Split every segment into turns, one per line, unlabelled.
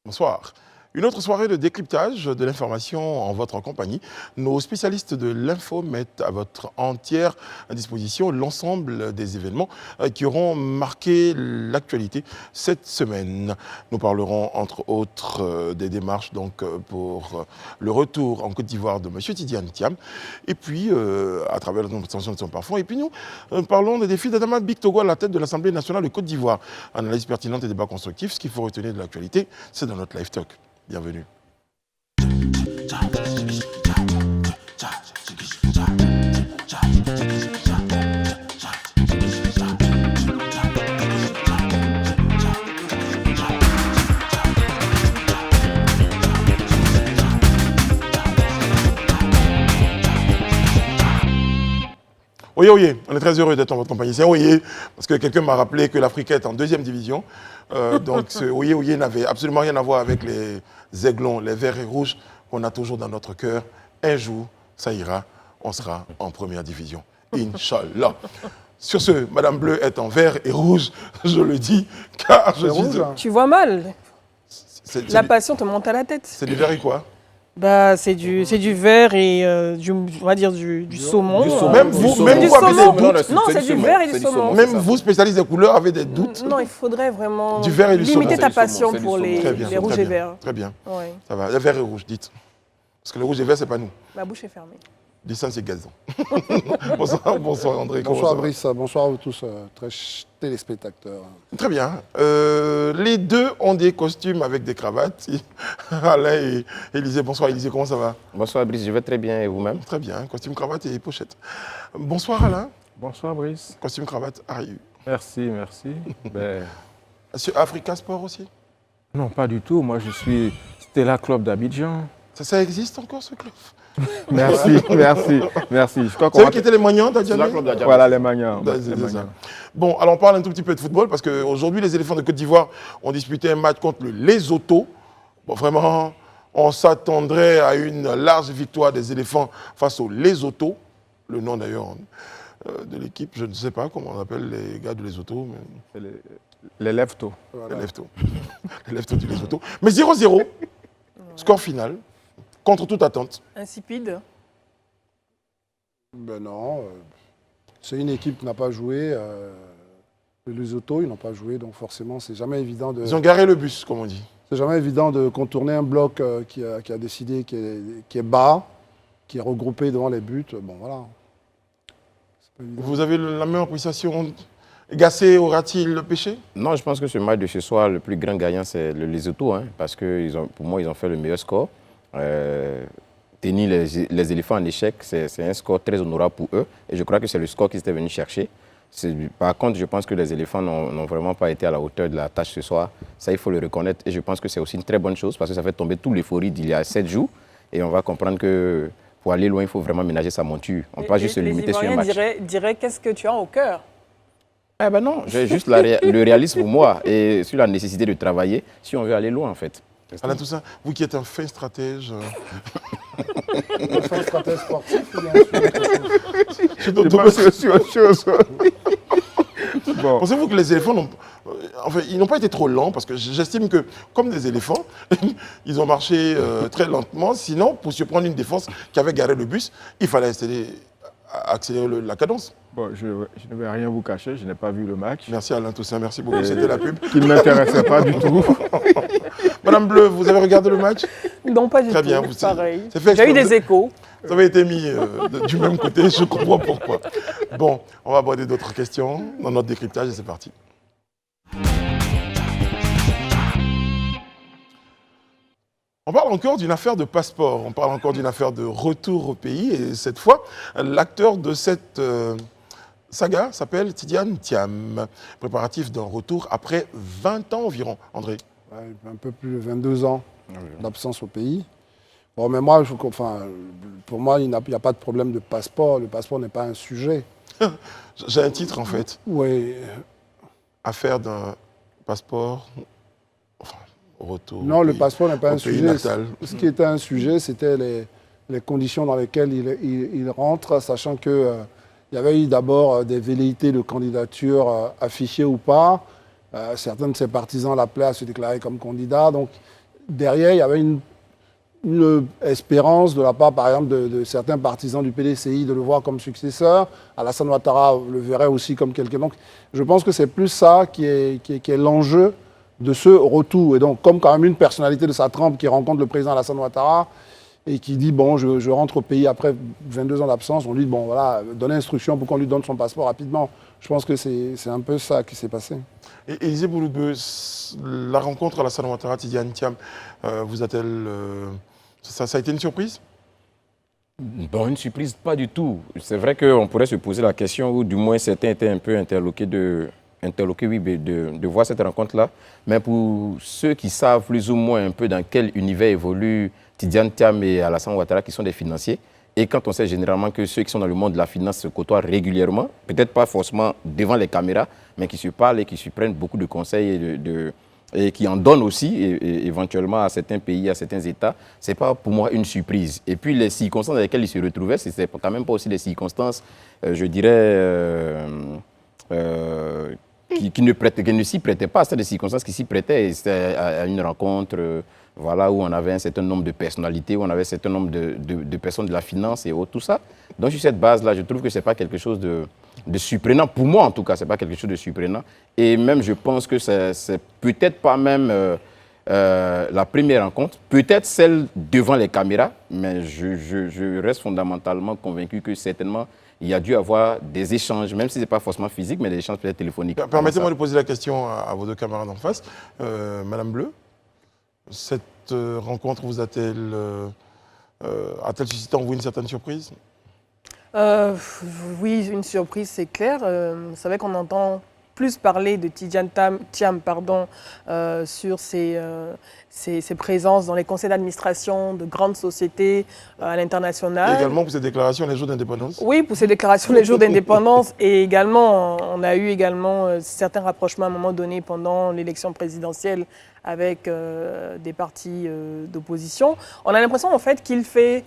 Bonsoir. Une autre soirée de décryptage de l'information en votre compagnie. Nos spécialistes de l'info mettent à votre entière disposition l'ensemble des événements qui auront marqué l'actualité cette semaine. Nous parlerons entre autres des démarches pour le retour en Côte d'Ivoire de M. Tidiane Thiam et puis à travers la présentation de son parfum. Et puis nous parlons des défis d'Adama Bictogo à la tête de l'Assemblée nationale de Côte d'Ivoire. Analyse pertinente et débat constructif. Ce qu'il faut retenir de l'actualité, c'est dans notre live talk. Bienvenue. Oye, oye, on est très heureux d'être en votre compagnie. C'est oye, parce que quelqu'un m'a rappelé que l'Afrique est en 2e division. Donc ce oye, oye n'avait absolument rien à voir avec les aiglons, les verts et rouges qu'on a toujours dans notre cœur. Un jour, ça ira, on sera en 1re division. Inch'Allah. Sur ce, Madame Bleu est en vert et rouge, je le dis, car je suis...
Tu vois mal. La passion te monte à la tête.
C'est du vert et quoi?
Bah, c'est du vert et on va dire du saumon.
Même vous avez des doutes.
Non, c'est du vert et du saumon.
Même vous, spécialistes des couleurs, avez des doutes.
Non, il faudrait vraiment
du vert et du
limiter ta passion pour les rouges et verts.
Très bien.
Ouais.
Ça va. Le vert et rouge, dites. Parce que le rouge et vert, c'est pas nous.
Ma bouche est fermée.
Du sang, c'est gazon. Bonsoir André.
Bonsoir Brice, bonsoir à vous tous, très téléspectateurs.
Très bien. Les deux ont des costumes avec des cravates. Alain et Élisée. Bonsoir Élisée, comment ça va?
Bonsoir Brice, je vais très bien et vous-même?
Très bien, costume, cravate et pochette. Bonsoir Alain.
Bonsoir Brice.
Costume, cravate, Ariu.
Merci, merci.
Sur Africa Sport aussi?
Non, pas du tout. Moi, je suis Stella Club d'Abidjan.
Ça existe encore ce club?
Merci. Je crois
c'est eux qui étaient les Magnans, t'as dit?
Voilà, les Magnans.
Bon, alors on parle un tout petit peu de football parce qu'aujourd'hui, les éléphants de Côte d'Ivoire ont disputé un match contre le Lesotho. Bon, vraiment, on s'attendrait à une large victoire des éléphants face au Lesotho. Le nom d'ailleurs de l'équipe, je ne sais pas comment on appelle les gars de Lesotho. Mais...
Les Leftos.
Voilà. Les Leftos du Lesotho. Mais 0-0, score final. Contre toute attente.
Insipide?
Ben non, c'est une équipe qui n'a pas joué. Le Lesotho, ils n'ont pas joué, donc forcément, c'est jamais évident de...
Ils ont garé le bus, comme on dit.
C'est jamais évident de contourner un bloc qui a décidé, qui est bas, qui est regroupé devant les buts. Bon, voilà.
Vous avez la même appréciation? Gassé aura-t-il péché?
Non, je pense que ce match de ce soir, le plus grand gagnant, c'est le Lesotho, parce que pour moi, ils ont fait le meilleur score. Tenir les éléphants en échec, c'est un score très honorable pour eux. Et je crois que c'est le score qu'ils étaient venus chercher. Par contre, je pense que les éléphants n'ont vraiment pas été à la hauteur de la tâche ce soir. Ça, il faut le reconnaître. Et je pense que c'est aussi une très bonne chose parce que ça fait tomber toute l'euphorie d'il y a 7 jours. Et on va comprendre que pour aller loin, il faut vraiment ménager sa monture. On ne peut pas juste se limiter sur un match.
Les Ivoiriens qu'est-ce que tu as au cœur?
Eh ben non, j'ai juste le réalisme pour moi et sur la nécessité de travailler si on veut aller loin en fait.
Alain Toussaint, vous qui êtes un fin stratège...
Un fin stratège sportif ou bien
sur autre chose.
Bon. Pensez-vous que les éléphants ils n'ont pas été trop lents parce que j'estime que, comme des éléphants, ils ont marché très lentement. Sinon, pour surprendre une défense qui avait garé le bus, il fallait accélérer la cadence.
Bon, je ne vais rien vous cacher, je n'ai pas vu le match.
Merci Alain Toussaint, merci beaucoup. C'était la pub.
Qui ne m'intéressait pas du tout.
Madame Bleu, vous avez regardé le match?
Non, pas du
Très
tout.
Bien,
pareil.
J'ai
eu des échos.
Vous avez été mis du même côté, je comprends pourquoi. Bon, on va aborder d'autres questions dans notre décryptage et c'est parti. On parle encore d'une affaire de passeport, on parle encore d'une affaire de retour au pays et cette fois, l'acteur de cette saga s'appelle Tidiane Thiam, préparatif d'un retour après 20 ans environ. André?
Ouais, un peu plus de 22 ans d'absence au pays. Bon, mais moi, pour moi, il n'y a pas de problème de passeport. Le passeport n'est pas un sujet.
J'ai un titre en fait.
Oui.
Affaire d'un passeport... Retour
non, le passeport n'est pas un sujet.
Natal.
Ce qui était un sujet, c'était les conditions dans lesquelles il rentre, sachant qu'il y avait eu d'abord des velléités de candidature affichées ou pas. Certains de ses partisans l'appelaient à se déclarer comme candidat. Donc, derrière, il y avait une espérance de la part, par exemple, de certains partisans du PDCI de le voir comme successeur. Alassane Ouattara le verrait aussi comme quelqu'un. Donc, je pense que c'est plus ça qui est l'enjeu de ce retour. Et donc, comme quand même une personnalité de sa trempe qui rencontre le président Alassane Ouattara et qui dit, bon, je rentre au pays après 22 ans d'absence, on lui dit, bon, voilà, donne instruction pour qu'on lui donne son passeport rapidement. Je pense que c'est un peu ça qui s'est passé.
Et Élisée Bouloubeu, la rencontre Alassane Ouattara, Tidiane Thiam, vous a-t-elle... ça a été une surprise?
Bon, une surprise, pas du tout. C'est vrai qu'on pourrait se poser la question, ou du moins certains étaient un peu interloqués de voir cette rencontre-là. Mais pour ceux qui savent plus ou moins un peu dans quel univers évoluent Tidiane Thiam et Alassane Ouattara, qui sont des financiers, et quand on sait généralement que ceux qui sont dans le monde de la finance se côtoient régulièrement, peut-être pas forcément devant les caméras, mais qui se parlent et qui se prennent beaucoup de conseils et qui en donnent aussi, et éventuellement à certains pays, à certains États, ce n'est pas pour moi une surprise. Et puis les circonstances dans lesquelles ils se retrouvaient, ce n'était quand même pas aussi des circonstances, je dirais, qui ne s'y prêtaient pas. C'était des circonstances qui s'y prêtaient. C'était à une rencontre voilà, où on avait un certain nombre de personnalités, où on avait un certain nombre de personnes de la finance et autres, tout ça. Donc sur cette base-là, je trouve que ce n'est pas quelque chose de surprenant. Pour moi, en tout cas, ce n'est pas quelque chose de surprenant. Et même, je pense que c'est peut-être pas même la première rencontre, peut-être celle devant les caméras, mais je reste fondamentalement convaincu que certainement, il y a dû avoir des échanges, même si ce n'est pas forcément physique, mais des échanges peut-être téléphoniques.
Permettez-moi de poser la question à vos deux camarades en face. Madame Bleu, cette rencontre vous a-t-elle suscité en vous une certaine surprise?
Oui, une surprise, c'est clair. C'est vrai qu'on entend plus parler de Tidiane Thiam sur ses présences dans les conseils d'administration de grandes sociétés à l'international.
Également pour ses déclarations les jours d'indépendance.
Oui, pour ses déclarations les jours d'indépendance. Et également, on a eu également certains rapprochements à un moment donné pendant l'élection présidentielle avec des partis d'opposition. On a l'impression en fait qu'il fait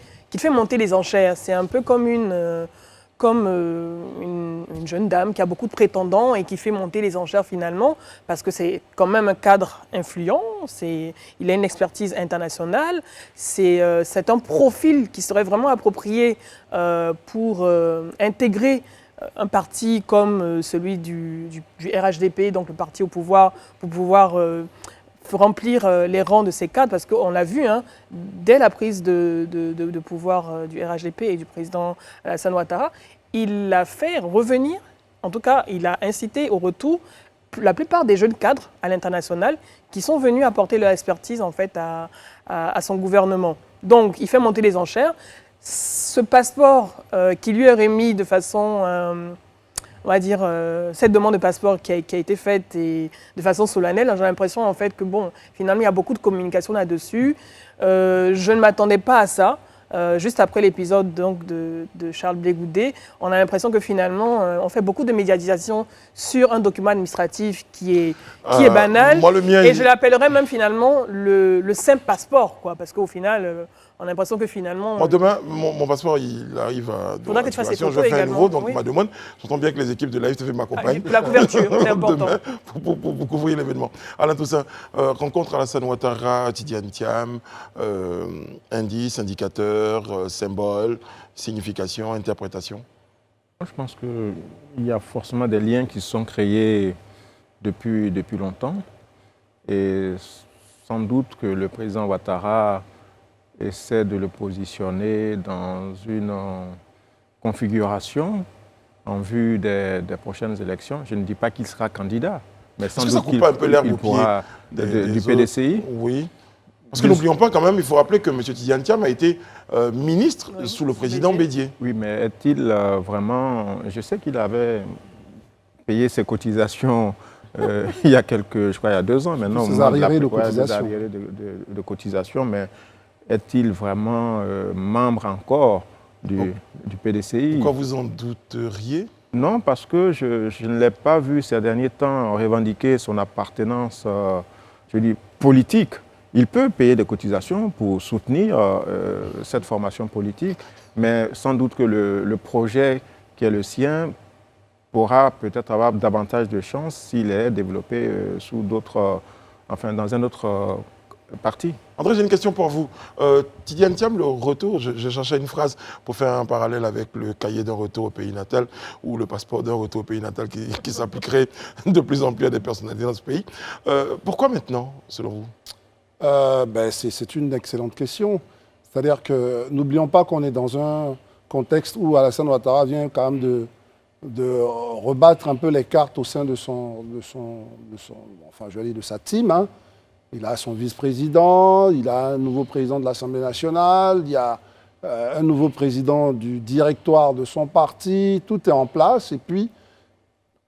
monter les enchères. C'est un peu comme une jeune dame qui a beaucoup de prétendants et qui fait monter les enchères finalement, parce que c'est quand même un cadre influent, il a une expertise internationale, c'est un profil qui serait vraiment approprié pour intégrer un parti comme celui du RHDP, donc le parti au pouvoir, pour pouvoir remplir les rangs de ces cadres, parce qu'on l'a vu, hein, dès la prise de pouvoir du RHDP et du président Alassane Ouattara, il l'a fait revenir, en tout cas, il a incité au retour la plupart des jeunes cadres à l'international qui sont venus apporter leur expertise en fait à son gouvernement. Donc, il fait monter les enchères. Ce passeport qui lui est remis de façon... on va dire, cette demande de passeport qui a été faite et de façon solennelle, j'ai l'impression en fait que bon, finalement il y a beaucoup de communication là-dessus. Je ne m'attendais pas à ça. Juste après l'épisode donc de Charles Blé Goudé, on a l'impression que finalement on fait beaucoup de médiatisation sur un document administratif qui est banal.
Moi, le mien,
et je l'appellerais même finalement le simple passeport, quoi, parce qu'au final... on a l'impression que finalement...
Moi, demain, mon passeport, il arrive à...
Il faudra que tu fasses les photos
je fais
également.
un nouveau, donc
oui.
ma demande. J'entends bien que les équipes de Live TV m'accompagnent.
La couverture, c'est important.
Demain, pour couvrir l'événement. Alain Toussaint, rencontre Alassane Ouattara, Tidiane Thiam, indice, indicateur, symbole, signification, interprétation.
Je pense qu'il y a forcément des liens qui se sont créés depuis longtemps. Et sans doute que le président Ouattara essaie de le positionner dans une configuration en vue des prochaines élections. Je ne dis pas qu'il sera candidat, mais sans doute qu'il pourra du PDCI.
Oui. Parce que n'oublions pas quand même, il faut rappeler que M. Tidiane Thiam a été ministre sous le président Bédié.
Oui, mais est-il vraiment... Je sais qu'il avait payé ses cotisations il y a je crois il y a 2 ans maintenant.
Ses arriérés
de cotisation, mais est-il vraiment membre encore du PDCI?
Pourquoi vous en douteriez?
Non, parce que je ne l'ai pas vu ces derniers temps revendiquer son appartenance politique. Il peut payer des cotisations pour soutenir cette formation politique, mais sans doute que le projet qui est le sien pourra peut-être avoir davantage de chances s'il est développé sous d'autres, dans un autre parti.
André, j'ai une question pour vous. Tidiane Thiam, le retour, je cherchais une phrase pour faire un parallèle avec le cahier d'un retour au pays natal ou le passeport d'un retour au pays natal qui s'appliquerait de plus en plus à des personnalités dans ce pays. Pourquoi maintenant, selon vous?
C'est une excellente question. C'est-à-dire que n'oublions pas qu'on est dans un contexte où Alassane Ouattara vient quand même de rebattre un peu les cartes au sein de sa team. Hein. Il a son vice-président, il a un nouveau président de l'Assemblée nationale, il y a un nouveau président du directoire de son parti, tout est en place. Et puis,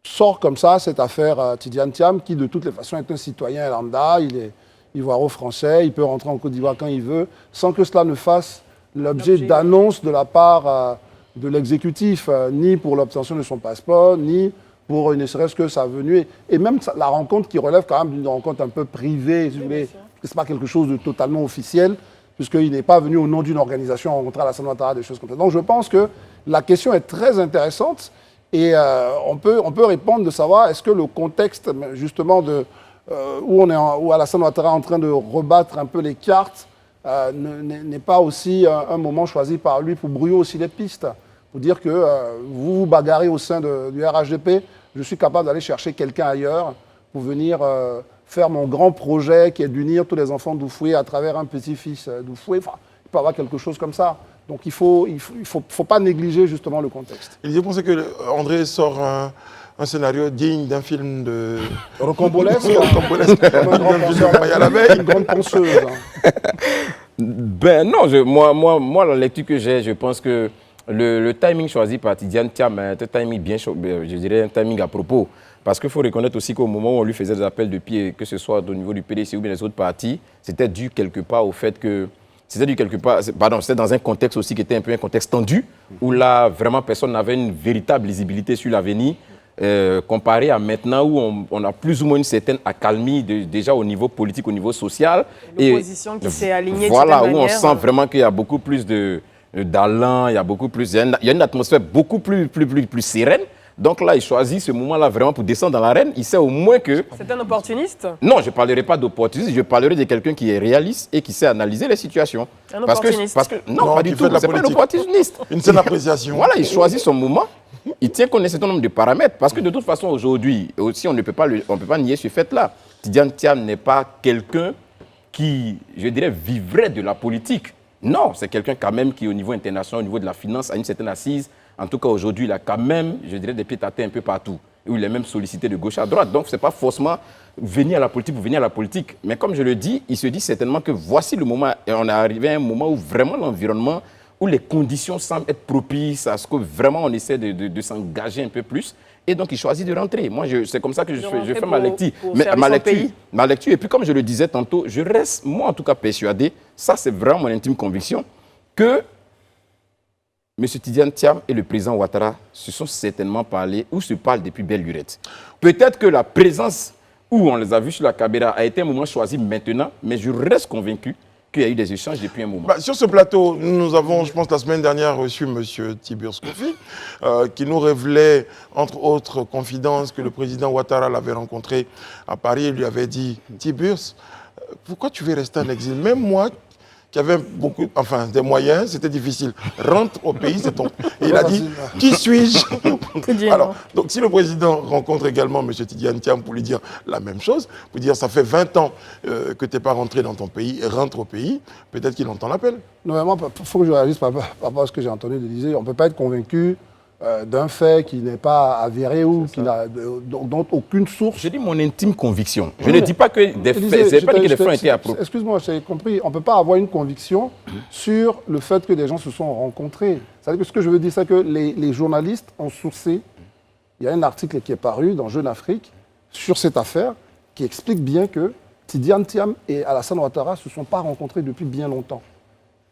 sort comme ça cette affaire Tidiane Thiam, qui de toutes les façons est un citoyen lambda, il est ivoiro-français, il peut rentrer en Côte d'Ivoire quand il veut, sans que cela ne fasse l'objet d'annonces de la part de l'exécutif, ni pour l'obtention de son passeport, ni pour ne serait-ce que sa venue. Et même la rencontre qui relève quand même d'une rencontre un peu privée, si vous voulez, parce que ce n'est pas quelque chose de totalement officiel, puisqu'il n'est pas venu au nom d'une organisation rencontrer Alassane Ouattara, des choses comme ça. Donc je pense que la question est très intéressante et on peut répondre de savoir est-ce que le contexte justement où Alassane Ouattara est en train de rebattre un peu les cartes n'est pas aussi un moment choisi par lui pour brouiller aussi les pistes. Pour dire que vous vous bagarrez au sein du RHDP, je suis capable d'aller chercher quelqu'un ailleurs pour venir faire mon grand projet qui est d'unir tous les enfants d'Oufoué à travers un petit-fils d'Oufoué. Enfin, il peut y avoir quelque chose comme ça. Donc il ne faut pas négliger justement le contexte.
Il dit penser que André sort un scénario digne d'un film de...
Rocambolesque.
Une
grande penseuse. Hein.
Ben non, moi, la lecture que j'ai, je pense que le timing choisi par Tidiane Thiam est un timing je dirais un timing à propos. Parce qu'il faut reconnaître aussi qu'au moment où on lui faisait des appels de pied, que ce soit au niveau du PDC ou bien des autres partis, c'était dû quelque part au fait que... C'était dans un contexte aussi qui était un peu un contexte tendu, où là, vraiment, personne n'avait une véritable lisibilité sur l'avenir, comparé à maintenant où on a plus ou moins une certaine accalmie déjà au niveau politique, au niveau social.
L'opposition qui s'est alignée
voilà,
de cette
où
manière,
on sent vraiment qu'il y a beaucoup plus d'allant, il y a beaucoup plus... Il y a une atmosphère beaucoup plus sereine. Donc là, il choisit ce moment-là vraiment pour descendre dans l'arène. Il sait au moins que...
C'est un opportuniste?
Non, je ne parlerai pas d'opportuniste, je parlerai de quelqu'un qui est réaliste et qui sait analyser les situations.
Un opportuniste?
Non,
pas du tout, c'est pas un opportuniste.
Une saine appréciation.
Voilà, il choisit son moment, il tient compte d'un certain nombre de paramètres. Parce que de toute façon, aujourd'hui, aussi, on ne peut pas nier ce fait-là. Tidiane Thiam n'est pas quelqu'un qui, je dirais, vivrait de la politique. Non, c'est quelqu'un quand même qui, au niveau international, au niveau de la finance, a une certaine assise. En tout cas, aujourd'hui, il a quand même, je dirais, des pieds à terre un peu partout. Où il est même sollicité de gauche à droite. Donc, ce n'est pas forcément venir à la politique pour venir à la politique. Mais comme je le dis, il se dit certainement que voici le moment. Et on est arrivé à un moment où vraiment l'environnement, où les conditions semblent être propices à ce que vraiment on essaie de s'engager un peu plus. Et donc, il choisit de rentrer. Moi, c'est comme ça que je fais ma lecture. Ma lecture. Et puis, comme je le disais tantôt, je reste, moi en tout cas, persuadé, ça c'est vraiment mon intime conviction, que M. Tidiane Thiam et le président Ouattara se sont certainement parlé ou se parlent depuis belle lurette. Peut-être que la présence où on les a vus sur la caméra a été un moment choisi maintenant, mais je reste convaincu qu'il y a eu des échanges depuis un moment.
Sur ce plateau, nous avons, je pense, la semaine dernière reçu M. Tiburce Kofi, qui nous révélait, entre autres confidences, que le président Ouattara l'avait rencontré à Paris et lui avait dit « Tiburce, pourquoi tu veux rester en exil? Même moi, qui avait des moyens, c'était difficile. Rentre au pays, c'est ton... » Et il a dit « Qui suis-je » Alors, donc si le président rencontre également M. Tidiane Thiam pour lui dire la même chose, pour dire « Ça fait 20 ans que tu n'es pas rentré dans ton pays, rentre au pays », peut-être qu'il entend l'appel.
Non, mais moi, il faut que je réagisse par rapport à ce que j'ai entendu de dire. On ne peut pas être convaincu d'un fait qui n'est pas avéré ou dont aucune source...
Je dis mon intime conviction. Je ne dis pas que des faits, c'est pas que des faits ont été approuvés.
Excuse-moi, j'ai compris. On ne peut pas avoir une conviction sur le fait que des gens se sont rencontrés. C'est-à-dire que ce que je veux dire, c'est que les journalistes ont sourcé. Il y a un article qui est paru dans Jeune Afrique sur cette affaire qui explique bien que Tidiane Thiam et Alassane Ouattara ne se sont pas rencontrés depuis bien longtemps.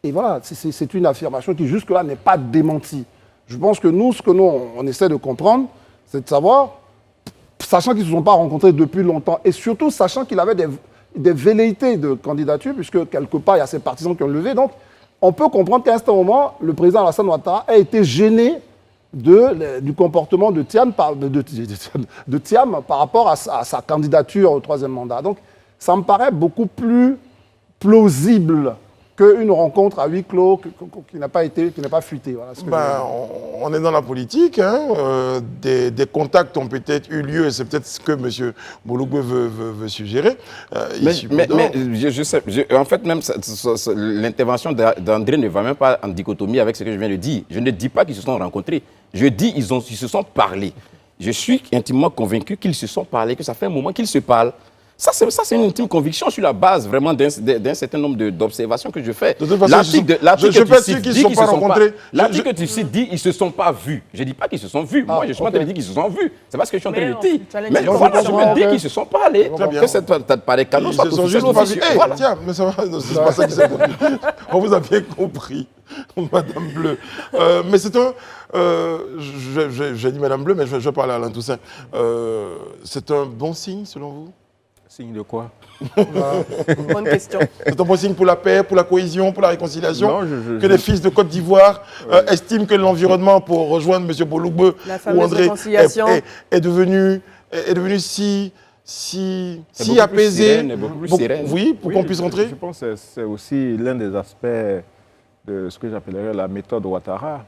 Et voilà, c'est une affirmation qui jusque-là n'est pas démentie. Je pense que nous, ce que on essaie de comprendre, c'est de savoir, sachant qu'ils ne se sont pas rencontrés depuis longtemps, et surtout sachant qu'il avait des velléités de candidature, puisque quelque part, il y a ses partisans qui ont levé. Donc, on peut comprendre qu'à un certain moment, le président Alassane Ouattara a été gêné du comportement de Thiam par rapport à sa candidature au troisième mandat. Donc, ça me paraît beaucoup plus plausible qu'une rencontre à huis clos qui n'a pas fuité. Voilà ce que
On est dans la politique, hein, des contacts ont peut-être eu lieu, et c'est peut-être ce que M. Boulougbe veut suggérer.
Je sais, en fait, même l'intervention d'André ne va même pas en dichotomie avec ce que je viens de dire. Je ne dis pas qu'ils se sont rencontrés, je dis qu'ils se sont parlé. Je suis intimement convaincu qu'ils se sont parlé, que ça fait un moment qu'ils se parlent. Ça, c'est une intime conviction sur la base vraiment d'un certain nombre d'observations que je fais.
De toute façon,
l'article
je pense qu'ils ne sont pas rencontrés.
L'article que tu cites dit qu'ils ne se sont pas vus. Je ne dis pas qu'ils se sont vus. Moi, je suis en train de dire qu'ils se sont vus. C'est pas ce que je suis en train de dire. Mais voilà, je me dis qu'ils se sont parlé. Que cette pareille canon soit officielle.
Tiens, mais ça va, c'est pas ça qui s'est produit. On vous a bien compris, Madame Bleu. Mais c'est un... J'ai dit Madame Bleu, mais je vais parler à Alain Toussaint. C'est un bon signe, selon vous?
Signe de quoi?
Bonne question.
C'est un bon signe pour la paix, pour la cohésion, pour la réconciliation, que les fils de Côte d'Ivoire estiment que l'environnement, pour rejoindre M. Boulougbe ou André, est devenu si apaisé. Oui, pour qu'on puisse rentrer.
Je pense que c'est aussi l'un des aspects de ce que j'appellerais la méthode Ouattara,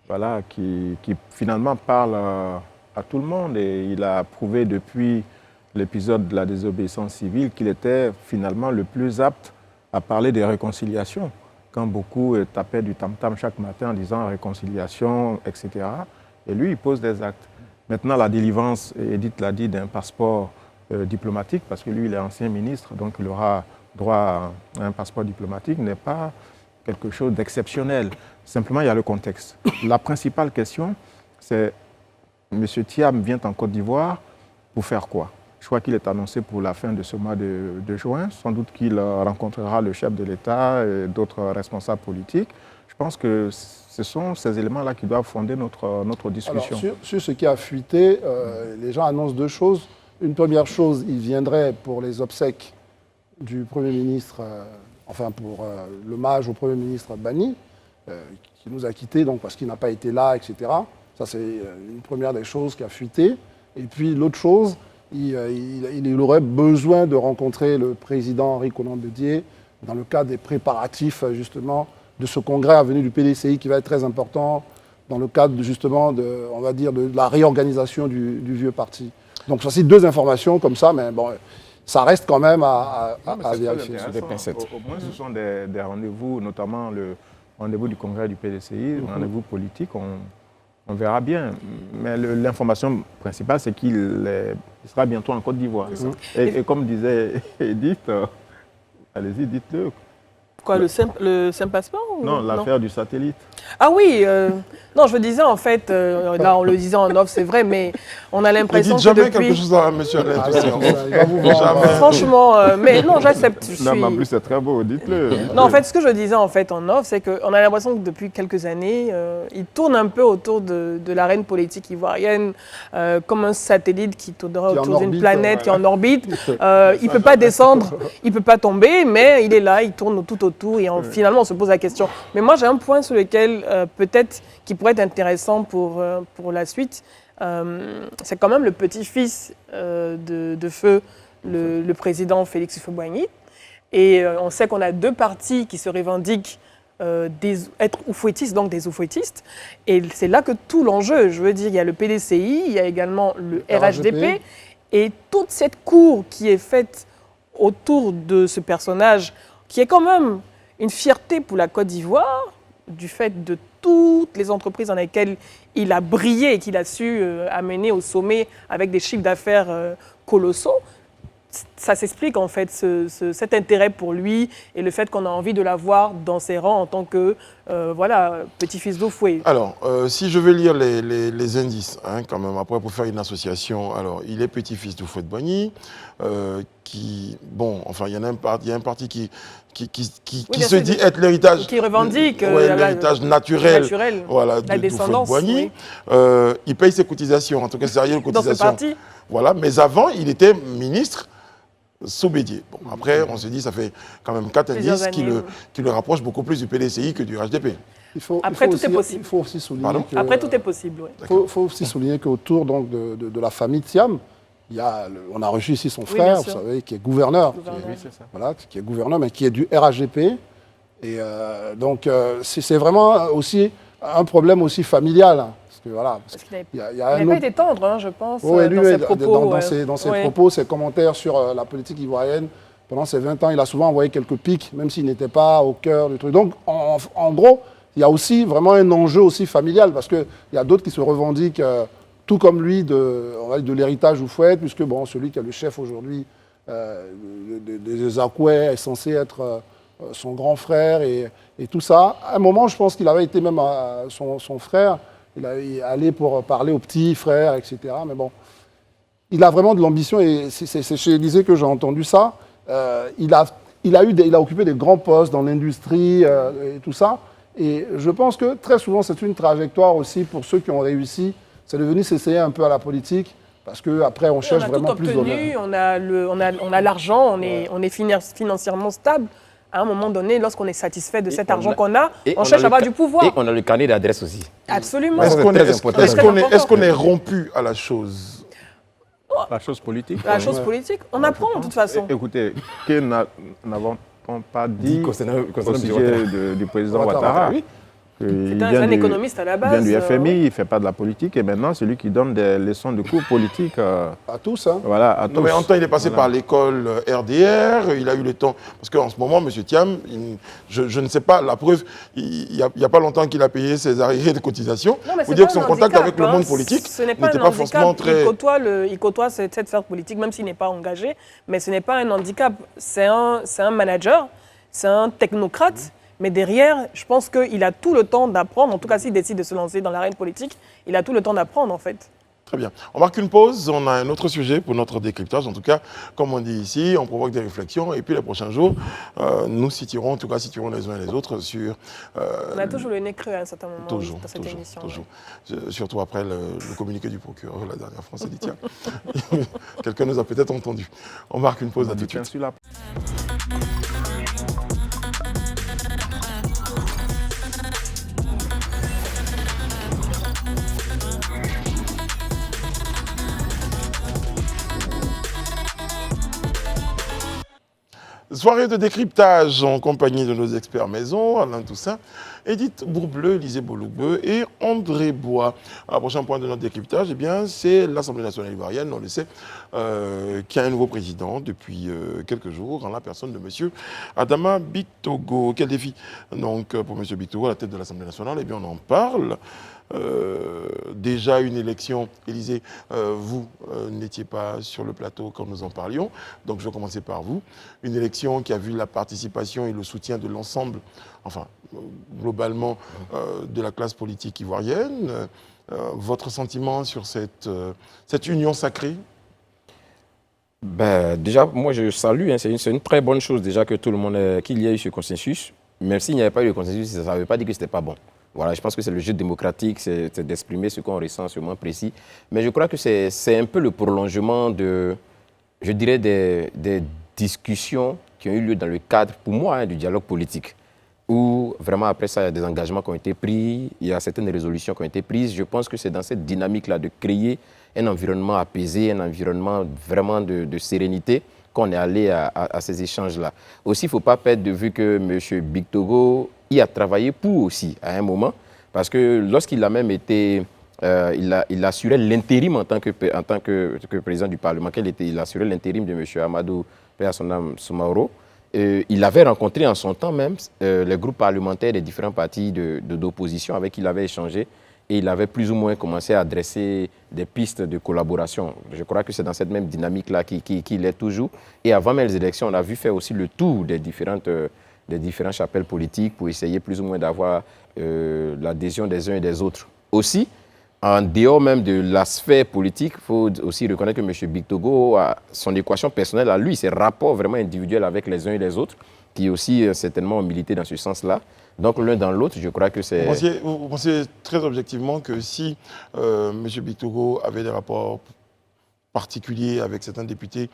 voilà, qui finalement parle à tout le monde. Et il a prouvé depuis l'épisode de la désobéissance civile qu'il était finalement le plus apte à parler des réconciliations. Quand beaucoup tapaient du tam-tam chaque matin en disant réconciliation, etc. Et lui, il pose des actes. Maintenant, la délivrance, Edith l'a dit, d'un passeport diplomatique, parce que lui, il est ancien ministre, donc il aura droit à un passeport diplomatique, n'est pas quelque chose d'exceptionnel. Simplement, il y a le contexte. La principale question, c'est M. Thiam vient en Côte d'Ivoire pour faire quoi? Je crois qu'il est annoncé pour la fin de ce mois de juin. Sans doute qu'il rencontrera le chef de l'État et d'autres responsables politiques. Je pense que ce sont ces éléments-là qui doivent fonder notre discussion.
Alors, sur ce qui a fuité, les gens annoncent deux choses. Une première chose, il viendrait pour les obsèques du Premier ministre, pour l'hommage au Premier ministre Bani, qui nous a quittés donc, parce qu'il n'a pas été là, etc. Ça, c'est une première des choses qui a fuité. Et puis l'autre chose, il aurait besoin de rencontrer le président Henri Konan Bédié dans le cadre des préparatifs justement de ce congrès à venir du PDCI qui va être très important dans le cadre justement de la réorganisation du vieux parti. Donc voici deux informations comme ça, mais bon, ça reste quand même à vérifier.
Au moins ce sont des rendez-vous, notamment le rendez-vous du congrès du PDCI, rendez-vous politique. On verra bien. Mais l'information principale, c'est qu'il sera bientôt en Côte d'Ivoire. Et comme disait Edith, allez-y, dites-le.
Quoi, le simple passeport
Non, l'affaire du satellite.
Ah oui, non, je disais en fait, là on le disait en off, c'est vrai, mais on a l'impression que
jamais
depuis...
quelque chose à M. Alain
Jamais. Franchement, mais non, j'accepte.
Non, mais en plus c'est très beau, dites-le.
Non, en fait, ce que je disais en fait en off, c'est qu'on a l'impression que depuis quelques années, il tourne un peu autour de l'arène politique ivoirienne, comme un satellite qui tournerait autour d'une planète qui est en orbite. Il ne peut pas descendre, il ne peut pas tomber, mais il est là, il tourne tout autour et finalement on se pose la question. Mais moi j'ai un point sur lequel peut-être qui pourrait être intéressant pour la suite. C'est quand même le petit-fils de feu le président Félix Houphouët-Boigny. Et on sait qu'on a deux partis qui se revendiquent être oufouettistes, donc des oufouettistes. Et c'est là que tout l'enjeu, je veux dire, il y a le PDCI, il y a également le RHDP. Et toute cette cour qui est faite autour de ce personnage, qui est quand même une fierté pour la Côte d'Ivoire, du fait de toutes les entreprises dans lesquelles il a brillé et qu'il a su amener au sommet avec des chiffres d'affaires colossaux. Ça s'explique en fait, cet intérêt pour lui et le fait qu'on a envie de l'avoir dans ses rangs en tant que petit-fils d'Oufoué.
Alors, si je veux lire les indices, hein, quand même, après pour faire une association, alors il est petit-fils d'Houphouët-Boigny, il y a un parti qui se dit être l'héritage...
Qui revendique
l'héritage naturel
la descendance.
Oui. Il paye ses cotisations, en tout cas sérieux cotisations.
Dans ce parti.
Voilà, mais avant, il était ministre sous Bédié. Bon, après, on se dit, ça fait quand même 4 indices qui le rapprochent beaucoup plus du PDCI que du RHDP.
Après, tout est possible.
Il faut aussi souligner
Après, tout est possible, oui.
Il faut aussi souligner qu'autour de la famille Thiam, on a reçu ici son
Oui,
frère,
bien
vous
sûr.
savez, qui est gouverneur.
Gouverneur.
Oui, c'est ça.
Voilà, qui est gouverneur, mais qui est du RAGP. Et donc, c'est vraiment aussi un problème aussi familial. Hein, parce que voilà,
Parce qu'il n'avait
il y a
il
un
n'avait pas
autre...
été tendre, hein, je pense,
Oui, lui,
dans ses propos.
dans ses
Ouais.
propos, ses commentaires sur la politique ivoirienne, pendant ces 20 ans, il a souvent envoyé quelques pics, même s'il n'était pas au cœur du truc. Donc, en gros, il y a aussi vraiment un enjeu aussi familial, parce qu'il y a d'autres qui se revendiquent, tout comme lui, de l'héritage Oufouette, puisque bon, celui qui est le chef aujourd'hui des Akoué est censé être son grand frère et tout ça. À un moment, je pense qu'il avait été même son frère, il est allé pour parler au petit frère, etc. Mais bon, il a vraiment de l'ambition et c'est chez Élysée que j'ai entendu ça. Il a occupé des grands postes dans l'industrie et tout ça. Et je pense que très souvent, c'est une trajectoire aussi pour ceux qui ont réussi. C'est de venir s'essayer un peu à la politique parce qu'après, on cherche vraiment plus d'honneur.
On a l'argent, on est financièrement stable. À un moment donné, lorsqu'on est satisfait de cet argent qu'on a, on cherche à avoir du pouvoir.
Et on a le carnet d'adresse aussi.
Absolument.
Ouais,
Est-ce qu'on est rompu à la chose?
La chose politique.
La chose politique, on apprend de toute façon.
Écoutez, que n'avons pas dit
concernant
au sujet du président Ouattara?
Oui.
C'est un économiste à la base.
Il vient du FMI, il ne fait pas de la politique et maintenant c'est lui qui donne des leçons de cours politiques.
À tous, hein.
Voilà, à tous.
Non, mais en temps, il est passé par l'école RDR, il a eu le temps. Parce qu'en ce moment, M. Thiam, je ne sais pas, la preuve, il n'y a pas longtemps qu'il a payé ses arriérés de cotisation. Vous dire que son contact avec le monde politique n'était pas forcément très.
Il côtoie cette sphère politique, même s'il n'est pas engagé, mais ce n'est pas un handicap. C'est un manager, c'est un technocrate. Mais derrière, je pense qu'il a tout le temps d'apprendre. En tout cas, s'il décide de se lancer dans l'arène politique, il a tout le temps d'apprendre, en fait.
Très bien. On marque une pause. On a un autre sujet pour notre décryptage. En tout cas, comme on dit ici, on provoque des réflexions. Et puis, les prochains jours, nous situerons les uns et les autres sur...
on a toujours le nez creux à un certain moment dans cette émission.
Toujours. Surtout après le communiqué du procureur la dernière fois. On s'est dit, tiens, quelqu'un nous a peut-être entendu. On marque une pause, à tout de suite. Soirée de décryptage en compagnie de nos experts maison, Alain Toussaint, Edith Bourbleu, Lisée Boloubeu et André Bois. Le prochain point de notre décryptage, c'est l'Assemblée nationale ivoirienne, on le sait, qui a un nouveau président depuis quelques jours, en la personne de M. Adama Bictogo. Quel défi donc pour M. Bictogo à la tête de l'Assemblée nationale? Eh bien, on en parle. Déjà une élection, Élysée, vous n'étiez pas sur le plateau quand nous en parlions, donc je vais commencer par vous. Une élection qui a vu la participation et le soutien de l'ensemble, enfin globalement, de la classe politique ivoirienne. Votre sentiment sur cette union sacrée?
Déjà, moi je salue, c'est une très bonne chose déjà que tout le monde, qu'il y ait eu ce consensus. Même s'il n'y avait pas eu de consensus, ça ne veut pas dire que ce n'était pas bon. Voilà, je pense que c'est le jeu démocratique, c'est d'exprimer ce qu'on ressent, ce moment précis. Mais je crois que c'est un peu le prolongement je dirais, des discussions qui ont eu lieu dans le cadre, pour moi, du dialogue politique. Où vraiment après ça, il y a des engagements qui ont été pris, il y a certaines résolutions qui ont été prises. Je pense que c'est dans cette dynamique-là de créer un environnement apaisé, un environnement vraiment de sérénité qu'on est allé à ces échanges-là. Aussi, il ne faut pas perdre de vue que M. Bictogo y a travaillé pour aussi, à un moment, parce que lorsqu'il a même été, il assurait l'intérim en tant que président du Parlement, il assurait l'intérim de M. Amadou Soumaoro. Il avait rencontré en son temps même les groupes parlementaires des différents partis d'opposition avec qui il avait échangé et il avait plus ou moins commencé à adresser des pistes de collaboration. Je crois que c'est dans cette même dynamique-là qu'il est toujours. Et avant même les élections, on a vu faire aussi le tour des différentes chapelles politiques pour essayer plus ou moins d'avoir l'adhésion des uns et des autres. Aussi, en dehors même de la sphère politique, il faut aussi reconnaître que M. Bictogo a son équation personnelle à lui, ses rapports vraiment individuels avec les uns et les autres, qui aussi certainement ont milité dans ce sens-là. Donc l'un dans l'autre, je crois que c'est...
Vous pensez très objectivement que si M. Bictogo avait des rapports particulier avec certains députés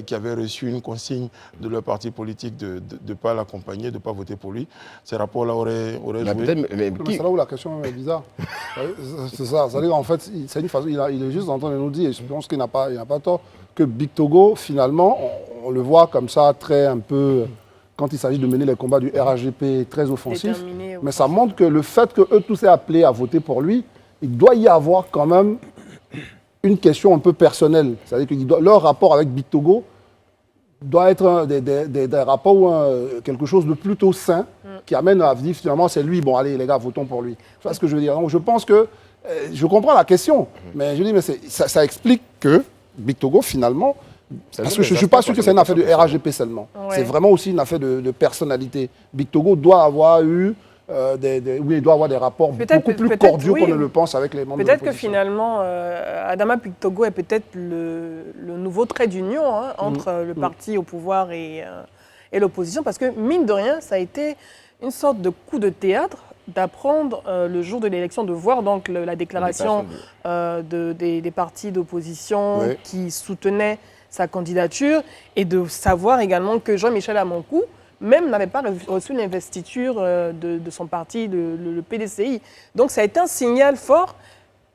qui avaient reçu une consigne de leur parti politique de ne pas l'accompagner, de ne pas voter pour lui. Ces rapports-là auraient joué.
Mais c'est là où la question est bizarre. C'est ça. C'est-à-dire qu'en fait, c'est une façon, il est juste en train de nous dire, et je pense qu'il n'a pas tort, que Big Togo, finalement, on le voit comme ça, très un peu, quand il s'agit de mener les combats du RHDP, très offensif. Mais ça montre que le fait qu'eux tous aient appelé à voter pour lui, il doit y avoir quand même une question un peu personnelle. C'est-à-dire que leur rapport avec Big Togo doit être des rapports ou quelque chose de plutôt sain qui amène à dire finalement c'est lui, bon allez les gars, votons pour lui. Tu vois ce que je veux dire? Donc je pense que, je comprends la question, mais je dis mais ça explique que Big Togo finalement, parce que je ne suis pas sûr que c'est une affaire de RHDP seulement. Ouais. C'est vraiment aussi une affaire de personnalité. Big Togo doit avoir eu il doit avoir des rapports beaucoup plus cordiaux qu'on ne le pense avec les membres de l'opposition.
Peut-être que finalement, Adama Big Togo est peut-être le nouveau trait d'union entre le parti au pouvoir et l'opposition, parce que mine de rien, ça a été une sorte de coup de théâtre d'apprendre le jour de l'élection, de voir donc la déclaration des partis d'opposition qui soutenaient sa candidature et de savoir également que Jean-Michel Amoncou même n'avait pas reçu l'investiture de son parti, le PDCI. Donc ça a été un signal fort,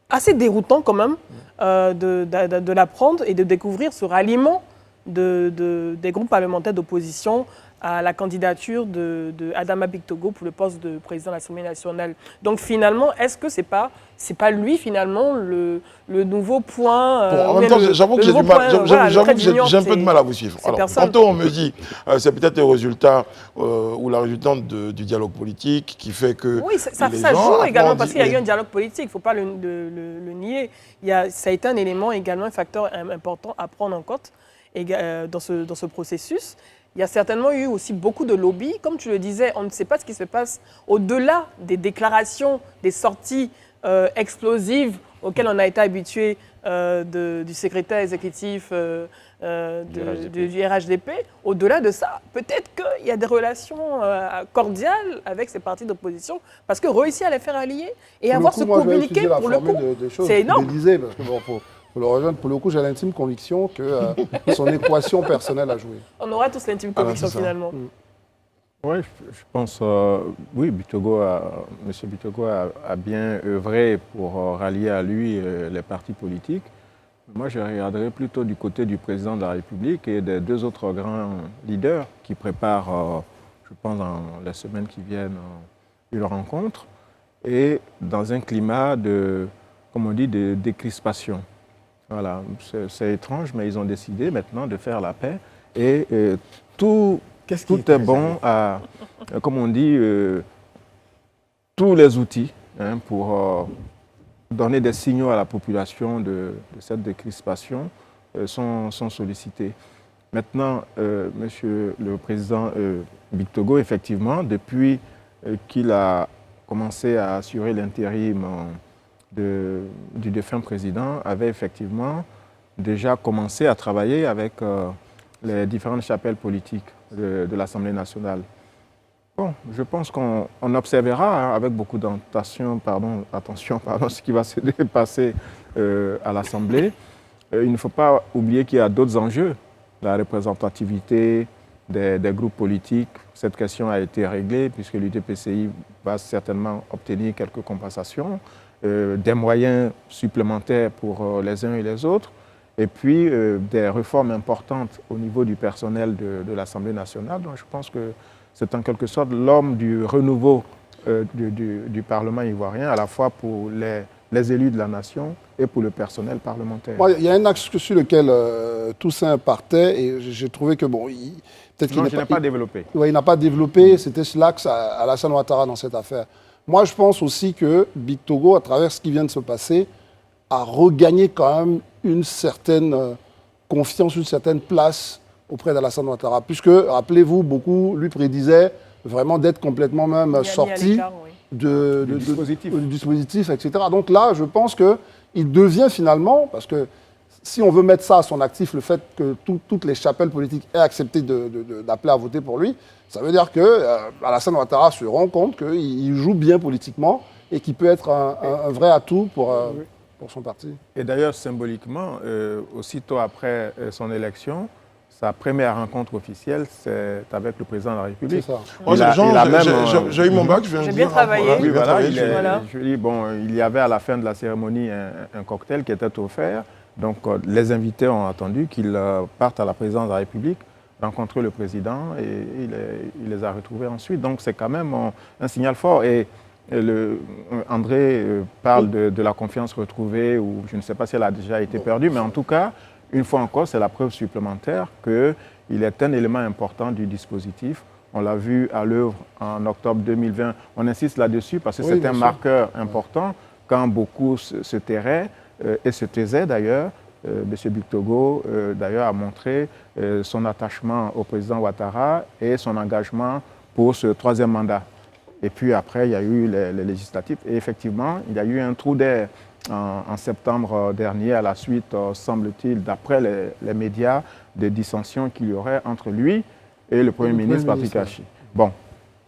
assez déroutant quand même, de l'apprendre et de découvrir ce ralliement des groupes parlementaires d'opposition à la candidature de Adama Big Togo pour le poste de président de l'Assemblée nationale. Donc finalement, est-ce que c'est pas lui finalement le nouveau point
en même temps, j'avoue que j'ai un peu de mal à vous suivre. Alors, tantôt on me dit c'est peut-être le résultat ou la résultante du dialogue politique qui fait que
oui, ça joue également parce qu'il y a eu un dialogue politique, il ne faut pas le nier. Ça a été un élément également, un facteur important à prendre en compte dans ce processus. Il y a certainement eu aussi beaucoup de lobby. Comme tu le disais, on ne sait pas ce qui se passe au-delà des déclarations, des sorties explosives auxquelles on a été habitué du secrétaire exécutif du RHDP. Au-delà de ça, peut-être qu'il y a des relations cordiales avec ces partis d'opposition parce que réussir à les faire allier et avoir ce communiqué pour le coup, c'est énorme.
Parce que pour le rejoindre, pour le coup, j'ai l'intime conviction que son équation personnelle a joué.
On aura tous l'intime conviction finalement.
Oui, je pense, oui, M. Bitogo a bien œuvré pour rallier à lui les partis politiques. Moi, je regarderais plutôt du côté du président de la République et des deux autres grands leaders qui préparent, je pense, dans les semaines qui viennent, une rencontre et dans un climat comme on dit, de décrispation. Voilà, c'est étrange, mais ils ont décidé maintenant de faire la paix et tout est bon à, comme on dit, tous les outils pour donner des signaux à la population de cette décrispation sont sollicités. Maintenant, Monsieur le Président Big Togo, effectivement, depuis qu'il a commencé à assurer l'intérim du défunt président, avait effectivement déjà commencé à travailler avec les différentes chapelles politiques de l'Assemblée nationale. Bon, je pense qu'on observera avec beaucoup d'attention ce qui va se passer à l'Assemblée. Il ne faut pas oublier qu'il y a d'autres enjeux. La représentativité des groupes politiques, cette question a été réglée puisque l'UDPCI va certainement obtenir quelques compensations. Des moyens supplémentaires pour les uns et les autres, et puis des réformes importantes au niveau du personnel de l'Assemblée nationale. Donc je pense que c'est en quelque sorte l'homme du renouveau du Parlement ivoirien, à la fois pour les élus de la nation et pour le personnel parlementaire.
Il y a un axe sur lequel Toussaint partait, et j'ai trouvé que, bon, peut-être qu'il
n'a pas développé.
Oui, il n'a pas développé, c'était l'axe à Alassane Ouattara dans cette affaire. Moi, je pense aussi que Big Togo, à travers ce qui vient de se passer, a regagné quand même une certaine confiance, une certaine place auprès d'Alassane Ouattara. Puisque, rappelez-vous, beaucoup lui prédisaient vraiment d'être complètement même sorti du dispositif, etc. Donc là, je pense qu'il devient finalement, parce que si on veut mettre ça à son actif, le fait que toutes les chapelles politiques aient accepté d'appeler à voter pour lui, ça veut dire que Alassane Ouattara se rend compte qu'il joue bien politiquement et qu'il peut être un vrai atout pour pour son parti.
Et d'ailleurs, symboliquement, aussitôt après son élection, sa première rencontre officielle, c'est avec le président de la République.
C'est ça.
Moi, j'ai eu mon bac, je viens de
J'ai
dire.
bien travaillé.
Voilà,
Oui,
j'ai bien
voilà,
travaillé,
Voilà.
je dis, bon, il y avait à la fin de la cérémonie un cocktail qui était offert. Donc, les invités ont attendu qu'ils partent à la présidence de la République, rencontrer le président et il les a retrouvés ensuite. Donc, c'est quand même un signal fort. Et André parle de la confiance retrouvée, ou je ne sais pas si elle a déjà été perdue, mais en tout cas, une fois encore, c'est la preuve supplémentaire qu'il est un élément important du dispositif. On l'a vu à l'œuvre en octobre 2020. On insiste là-dessus parce que
Oui,
c'est
bien
un
sûr.
marqueur important quand beaucoup se tairaient et se taisaient d'ailleurs. M. Bictogo, d'ailleurs, a montré son attachement au président Ouattara et son engagement pour ce troisième mandat. Et puis après, il y a eu les législatives. Et effectivement, il y a eu un trou d'air en septembre dernier, à la suite, semble-t-il, d'après les médias, des dissensions qu'il y aurait entre lui et le Premier ministre Patrick Hachi. Bon,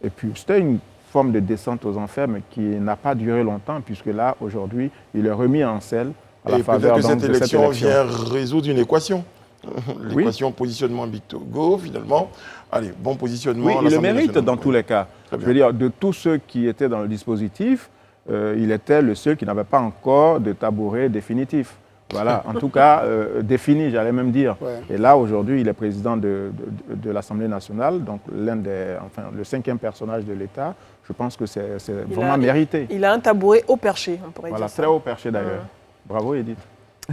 et puis c'était une forme de descente aux enfers, mais qui n'a pas duré longtemps, puisque là, aujourd'hui, il est remis en selle à la
Et
faveur
peut-être que
donc,
cette
de cette
élection
élection.
vient résoudre une équation. L'équation positionnement Bictogo, finalement. Allez, bon positionnement.
Oui,
à
il le
l'Assemblée
mérite
nationale.
dans tous les cas.
Très
Je
bien.
veux dire, de tous ceux qui étaient dans le dispositif, il était le seul qui n'avait pas encore de tabouret définitif. Voilà, en tout cas, défini, j'allais même dire.
Ouais.
Et là, aujourd'hui, il est président de l'Assemblée nationale, donc le 5e personnage de l'État. Je pense que c'est vraiment mérité.
Il a un tabouret haut perché, on pourrait
Voilà,
dire ça.
très haut perché d'ailleurs. Bravo, Edith.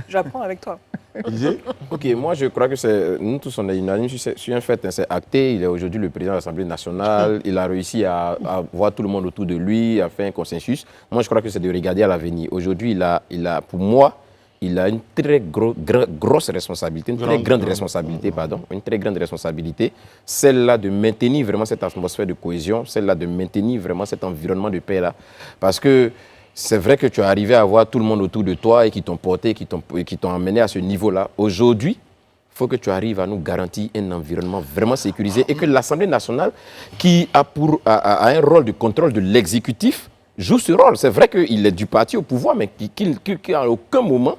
J'apprends avec toi.
Élisée ?
Ok, moi je crois que nous tous on est unanimes sur un fait, hein, c'est acté. Il est aujourd'hui le président de l'Assemblée nationale. Il a réussi à voir tout le monde autour de lui, à faire un consensus. Moi je crois que c'est de regarder à l'avenir. Aujourd'hui, pour moi, il a une très grosse responsabilité, une très grande responsabilité, celle-là de maintenir vraiment cette atmosphère de cohésion, celle-là de maintenir vraiment cet environnement de paix-là. Parce que c'est vrai que tu es arrivé à voir tout le monde autour de toi et qui t'ont porté, qui t'ont amené à ce niveau-là. Aujourd'hui, il faut que tu arrives à nous garantir un environnement vraiment sécurisé et que l'Assemblée nationale, qui a un rôle de contrôle de l'exécutif, joue ce rôle. C'est vrai qu'il est du parti au pouvoir, mais qu'à aucun moment,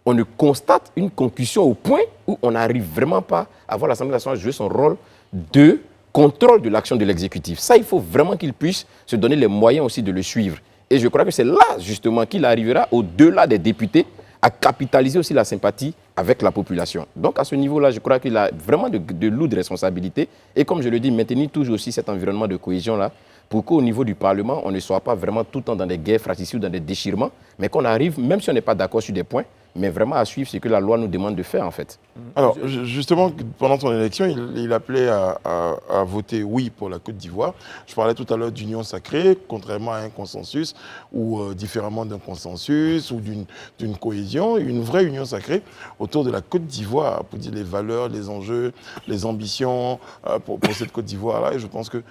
on ne constate une concussion au point où on n'arrive vraiment pas à voir l'Assemblée nationale jouer son rôle de contrôle de l'action de l'exécutif. Ça, il faut vraiment qu'il puisse se donner les moyens aussi de le suivre. Et je crois que c'est là, justement, qu'il arrivera, au-delà des députés, à capitaliser aussi la sympathie avec la population. Donc, à ce niveau-là, je crois qu'il a vraiment de lourdes responsabilités. Et comme je le dis, maintenir toujours aussi cet environnement de cohésion-là, pour qu'au niveau du Parlement, on ne soit pas vraiment tout le temps dans des guerres fratricides ou dans des déchirements, mais qu'on arrive, même si on n'est pas d'accord sur des points, mais vraiment à suivre ce que la loi nous demande de faire, en fait.
Alors, justement, pendant son élection, il appelait à voter oui pour la Côte d'Ivoire. Je parlais tout à l'heure d'union sacrée, contrairement à un consensus, ou différemment d'un consensus, ou d'une cohésion, une vraie union sacrée autour de la Côte d'Ivoire, pour dire les valeurs, les enjeux, les ambitions pour cette Côte d'Ivoire-là. Et je pense que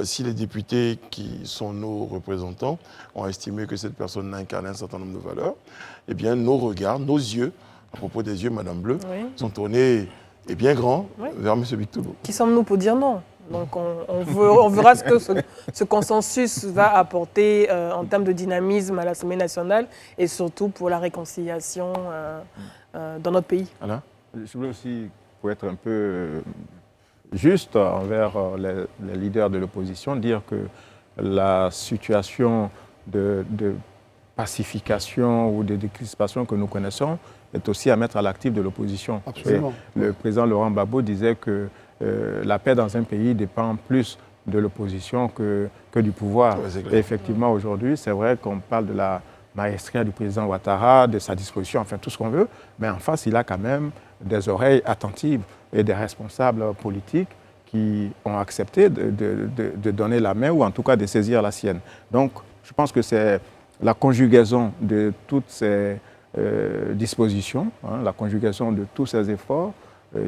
si les députés qui sont nos représentants ont estimé que cette personne incarne un certain nombre de valeurs, eh bien, nos regards, nos yeux, à propos des yeux, Madame Bleu,
Oui.
sont tournés, et bien grands,
Oui.
vers M. Bictogo.
Qui sommes-nous pour dire non? Donc on verra ce que ce consensus va apporter en termes de dynamisme à l'Assemblée nationale et surtout pour la réconciliation dans notre pays.
Alain ?
Je voulais aussi, pour être un peu juste envers les leaders de l'opposition, dire que la situation de pacification ou de décrispation que nous connaissons est aussi à mettre à l'actif de l'opposition.
Absolument.
Et le président Laurent Gbagbo disait que la paix dans un pays dépend plus de l'opposition que du pouvoir.
Ouais, c'est clair.
Et effectivement, aujourd'hui, c'est vrai qu'on parle de la maestria du président Ouattara, de sa disposition, enfin tout ce qu'on veut, mais en face, il a quand même des oreilles attentives et des responsables politiques qui ont accepté de donner la main ou en tout cas de saisir la sienne. Donc, je pense que c'est la conjugaison de toutes ces dispositions, hein, la conjugaison de tous ces efforts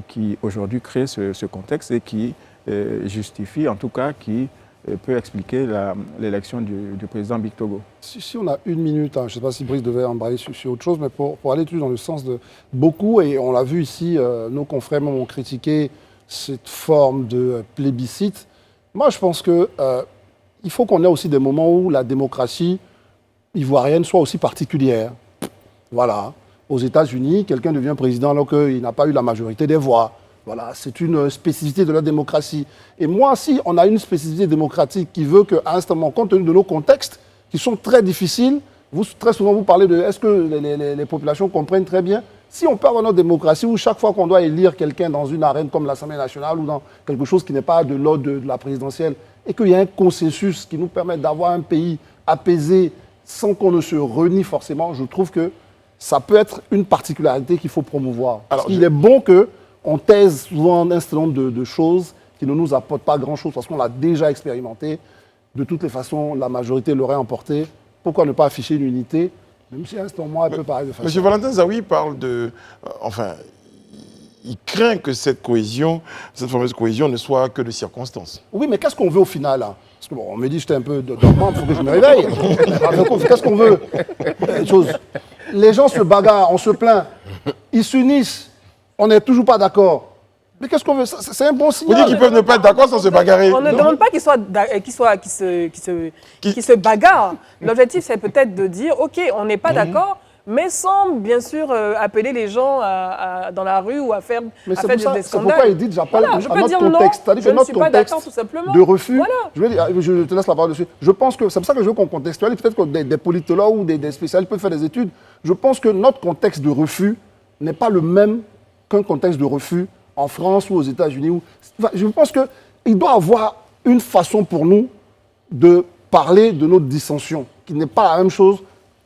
qui aujourd'hui créent ce contexte et qui justifie, en tout cas, qui peut expliquer l'élection du président Bictogo.
Si on a une minute, hein, je ne sais pas si Brice devait embrayer sur autre chose, mais pour aller plus dans le sens de beaucoup, et on l'a vu ici, nos confrères ont critiqué cette forme de plébiscite. Moi, je pense qu'il faut qu'on ait aussi des moments où la démocratie ivoirienne soit aussi particulière. Voilà. Aux États-Unis, quelqu'un devient président alors qu'il n'a pas eu la majorité des voix. Voilà, c'est une spécificité de la démocratie. Et moi, si on a une spécificité démocratique qui veut qu'à un instant, compte tenu de nos contextes, qui sont très difficiles, très souvent vous parlez de est-ce que les populations comprennent très bien. Si on peut avoir notre démocratie où chaque fois qu'on doit élire quelqu'un dans une arène comme l'Assemblée nationale ou dans quelque chose qui n'est pas de l'ordre de la présidentielle, et qu'il y a un consensus qui nous permet d'avoir un pays apaisé sans qu'on ne se renie forcément, je trouve que ça peut être une particularité qu'il faut promouvoir. Parce qu'il est bon qu'on taise souvent un certain nombre de choses qui ne nous apportent pas grand-chose parce qu'on l'a déjà expérimenté. De toutes les façons, la majorité l'aurait emporté. Pourquoi ne pas afficher une unité? Même si à un instant, moi, elle peut paraître de façon...
Monsieur Valentin Zawi parle de... enfin, il craint que cette cohésion, cette fameuse cohésion ne soit que de circonstances.
Oui, mais qu'est-ce qu'on veut au final là? Parce que bon, on me dit j'étais un peu dormant, il faut que je me réveille. Qu'est-ce qu'on veut? Les gens se bagarrent, on se plaint. Ils s'unissent, on n'est toujours pas d'accord. Mais qu'est-ce qu'on veut? C'est un bon signal.
Vous dites qu'ils peuvent ne pas être d'accord sans se bagarrer.
On ne demande pas qu'ils se bagarrent. L'objectif, c'est peut-être de dire, OK, on n'est pas d'accord, mais sans, bien sûr, appeler les gens dans la rue ou à faire des scandales.
C'est pourquoi il dit, j'appelle à notre contexte.
C'est-à-dire que notre contexte
de refus, je te laisse la parole dessus. Je pense que, c'est pour ça que je veux qu'on contextualise, peut-être que des politologues ou des spécialistes peuvent faire des études. Je pense que notre contexte de refus n'est pas le même qu'un contexte de refus en France ou aux États-Unis. Je pense qu'il doit y avoir une façon pour nous de parler de notre dissension, qui n'est pas la même chose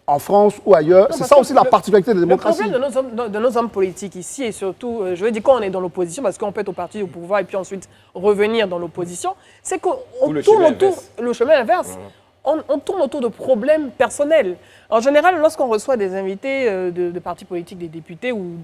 en France ou ailleurs. C'est ça aussi la particularité des démocraties.
Le problème de nos hommes politiques ici, et surtout, je veux dire quand on est dans l'opposition, parce qu'on peut être au parti au pouvoir et puis ensuite revenir dans l'opposition, c'est qu'on tourne autour, le chemin inverse. On tourne autour de problèmes personnels. En général, lorsqu'on reçoit des invités de partis politiques, des députés ou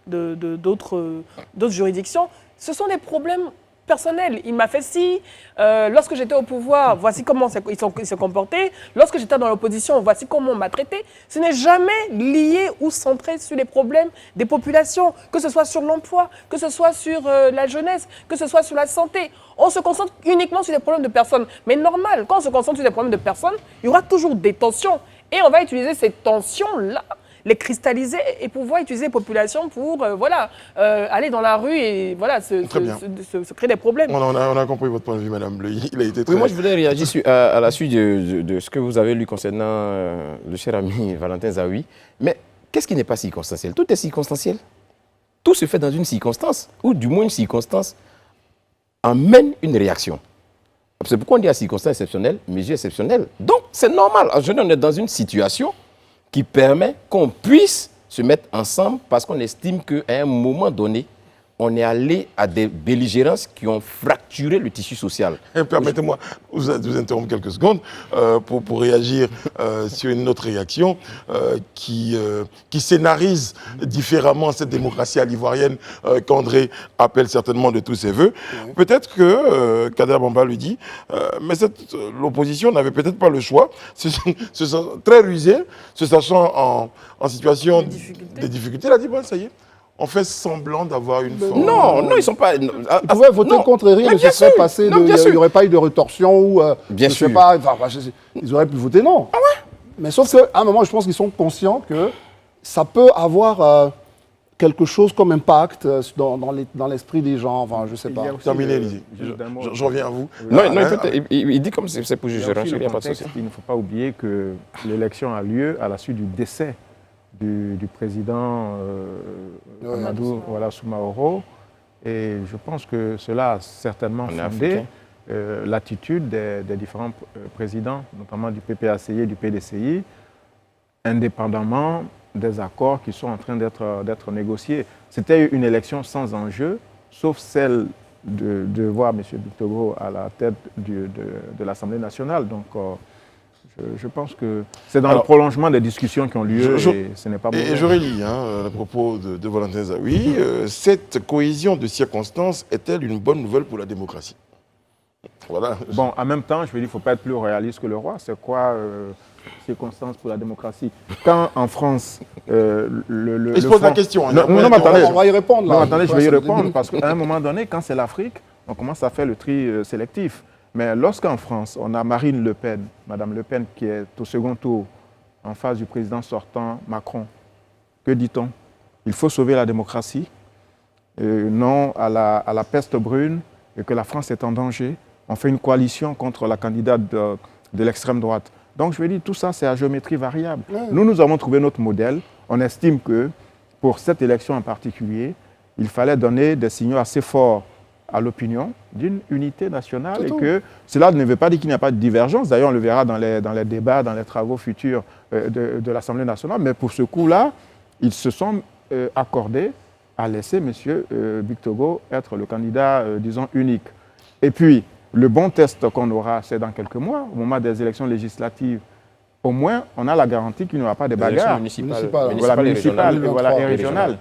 d'autres juridictions, ce sont des problèmes personnels. Il m'a fait ci, lorsque j'étais au pouvoir, voici comment ils se comportaient, lorsque j'étais dans l'opposition, voici comment on m'a traité. Ce n'est jamais lié ou centré sur les problèmes des populations, que ce soit sur l'emploi, que ce soit sur la jeunesse, que ce soit sur la santé. On se concentre uniquement sur les problèmes de personnes. Mais normal, quand on se concentre sur les problèmes de personnes, il y aura toujours des tensions. Et on va utiliser ces tensions-là, les cristalliser et pouvoir utiliser les populations pour aller dans la rue et se créer des problèmes.
On a compris votre point de vue, Madame Bleu. Il a été très...
Oui, moi, je voulais réagir à la suite de ce que vous avez lu concernant le cher ami Valentin Zawi. Mais qu'est-ce qui n'est pas circonstanciel? Tout est circonstanciel. Tout se fait dans une circonstance, ou du moins une circonstance amène une réaction. C'est pourquoi on dit à circonstance exceptionnelle, mesure exceptionnelle. Donc, c'est normal. Aujourd'hui, on est dans une situation qui permet qu'on puisse se mettre ensemble parce qu'on estime qu'à un moment donné, on est allé à des belligérances qui ont fracturé le tissu social.
Permettez-moi de vous interrompre quelques secondes pour réagir sur une autre réaction qui scénarise différemment cette démocratie à l'ivoirienne qu'André appelle certainement de tous ses voeux. Oui. Peut-être que Kader Bamba lui dit, mais l'opposition n'avait peut-être pas le choix, se sent très rusée, se sachant en situation de difficulté. Il a dit, bon, ça y est. On fait semblant d'avoir une forme...
Non, ils ne sont pas...
Ils pouvaient voter contre et rien ne se serait passé, il n'y aurait pas eu de rétorsion ou...
bien sûr.
Ils auraient pu voter non.
Ah ouais?
Mais sauf qu'à un moment, je pense qu'ils sont conscients que ça peut avoir quelque chose comme impact dans l'esprit des gens. Enfin, je ne sais pas.
Terminez, Elisée. Je reviens à vous.
Non, il dit comme c'est pour juger.
Il ne faut pas oublier que l'élection a lieu à la suite du décès du président Amadou Soumaoro. Et je pense que cela a certainement fondé l'attitude des différents présidents, notamment du PPACI et du PDCI, indépendamment des accords qui sont en train d'être négociés. C'était une élection sans enjeu, sauf celle de voir M. Bittogo à la tête de l'Assemblée nationale. Donc, je pense que c'est dans le prolongement des discussions qui ont lieu et ce n'est pas bon.
Et je relis à propos de Valentin Zawi. Cette cohésion de circonstances est-elle une bonne nouvelle pour la démocratie? Voilà.
Bon, en même temps, je veux dire, il ne faut pas être plus réaliste que le roi. C'est quoi circonstances pour la démocratie? Quand en France,
il se pose la question.
Non, attendez, on va y répondre.
Non, attendez, je vais y répondre parce qu'à un moment donné, quand c'est l'Afrique, on commence à faire le tri sélectif. Mais lorsqu'en France, on a Marine Le Pen, Madame Le Pen, qui est au second tour, en face du président sortant Macron, que dit-on? Il faut sauver la démocratie, non à la peste brune, et que la France est en danger. On fait une coalition contre la candidate de l'extrême droite. Donc je veux dire, tout ça, c'est à géométrie variable. Nous avons trouvé notre modèle. On estime que pour cette élection en particulier, il fallait donner des signaux assez forts à l'opinion d'une unité nationale et que cela ne veut pas dire qu'il n'y a pas de divergence. D'ailleurs, on le verra dans les débats, dans les travaux futurs de l'Assemblée nationale. Mais pour ce coup-là, ils se sont accordés à laisser M. Bictogo être le candidat, disons, unique. Et puis, le bon test qu'on aura, c'est dans quelques mois, au moment des élections législatives. Au moins, on a la garantie qu'il n'y aura pas de bagarres
municipales
et régionales.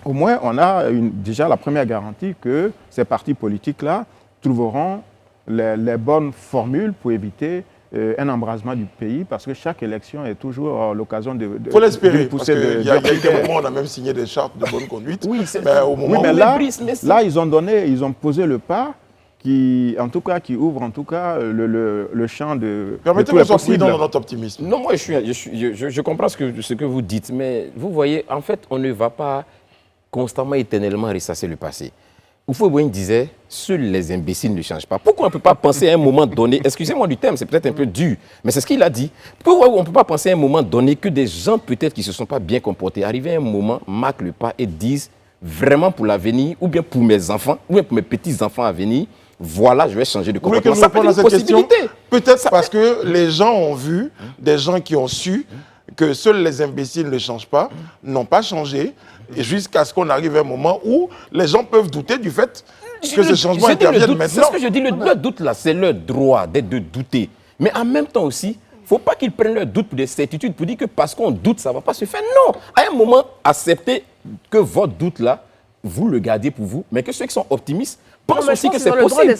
Au moins, on a déjà la première garantie que ces partis politiques-là trouveront les bonnes formules pour éviter un embrasement du pays, parce que chaque élection est toujours l'occasion de
Il faut l'espérer, parce qu'il y a eu
des
des moments où on a même signé des chartes de bonne conduite.
Oui,
mais au moment
mais
où...
là, ils ont posé le pas qui ouvre en tout cas le champ de
Permettez-moi de soyez dans notre optimisme.
Non, moi, je comprends ce que vous dites, mais vous voyez, en fait, on ne va pas constamment, éternellement ressasser le passé. Houphouët-Boigny disait « Seuls les imbéciles ne changent pas ». Pourquoi on ne peut pas penser à un moment donné, excusez-moi du terme, c'est peut-être un peu dur, mais c'est ce qu'il a dit. Pourquoi on ne peut pas penser à un moment donné que des gens peut-être qui ne se sont pas bien comportés, arrivent à un moment, marquent le pas et disent vraiment pour l'avenir, ou bien pour mes enfants, ou bien pour mes petits-enfants à venir, voilà, je vais changer de comportement.
Ça peut être une possibilité. Peut-être parce que les gens ont vu, des gens qui ont su que seuls les imbéciles ne changent pas, n'ont pas changé, et jusqu'à ce qu'on arrive à un moment où les gens peuvent douter du fait que ce changement intervienne maintenant.
C'est ce que je dis, le doute là, c'est leur droit d'être de douter. Mais en même temps aussi, il ne faut pas qu'ils prennent leur doute pour des certitudes, pour dire que parce qu'on doute, ça ne va pas se faire. Non, à un moment, acceptez que votre doute là, vous le gardez pour vous, mais que ceux qui sont optimistes pensent aussi que c'est possible.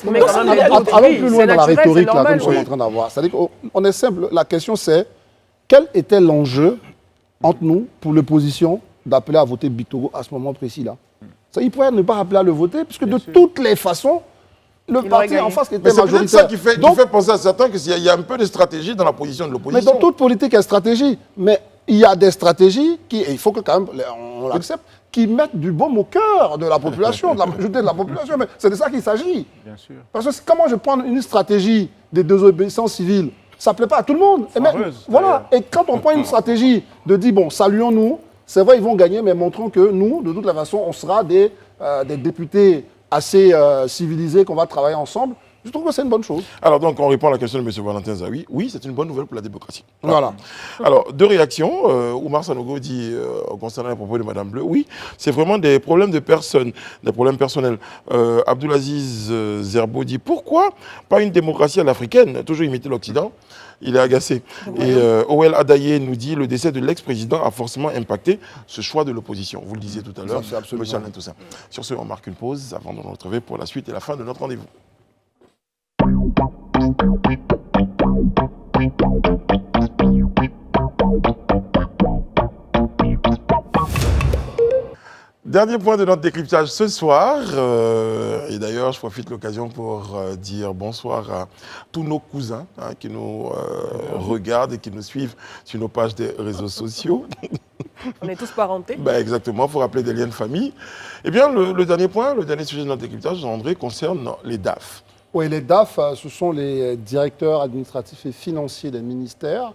Allons plus loin dans la rhétorique là, que nous sommes en train d'avoir. C'est-à-dire qu'on est simple, la question c'est quel était l'enjeu entre nous pour l'opposition d'appeler à voter Bictogo à ce moment précis-là. Il pourrait ne pas appeler à le voter, puisque de toutes les façons, le parti en face était majoritaire.
C'est ça qui fait penser à certains qu'il y a un peu de stratégie dans la position de l'opposition.
Mais dans toute politique, il y a stratégie. Mais il y a des stratégies qui, et il faut que quand même, on l'accepte, qui mettent du baume au cœur de la population, de la majorité de la population. Mais c'est de ça qu'il s'agit. Bien sûr. Parce que comment je prends une stratégie de désobéissance civile, ça ne plaît pas à tout le monde. Voilà. Et quand on prend une stratégie de dire, bon, saluons-nous, c'est vrai, ils vont gagner, mais montrons que nous, de toute la façon, on sera des députés assez civilisés, qu'on va travailler ensemble. Je trouve que c'est une bonne chose.
Alors, donc, on répond à la question de M. Valentin Zawi. Oui, c'est une bonne nouvelle pour la démocratie.
Voilà.
Alors, deux réactions. Oumar Sanogo dit, concernant les propos de Mme Bleu, oui, c'est vraiment des problèmes de personnes, des problèmes personnels. Abdoulaziz Zerbo dit, pourquoi pas une démocratie à l'africaine, toujours imiter l'Occident? Il est agacé. Et Owel Adaye nous dit, le décès de l'ex-président a forcément impacté ce choix de l'opposition. Vous le disiez tout à l'heure, M. Alain Toussaint. Sur ce, on marque une pause avant de nous retrouver pour la suite et la fin de notre rendez-vous. Dernier point de notre décryptage ce soir, et d'ailleurs je profite de l'occasion pour dire bonsoir à tous nos cousins qui nous regardent et qui nous suivent sur nos pages des réseaux sociaux.
On est tous parentés.
Exactement, il faut rappeler des liens de famille. Eh bien, le dernier point, le dernier sujet de notre décryptage, André, concerne les DAF.
Oui, les DAF, ce sont les directeurs administratifs et financiers des ministères.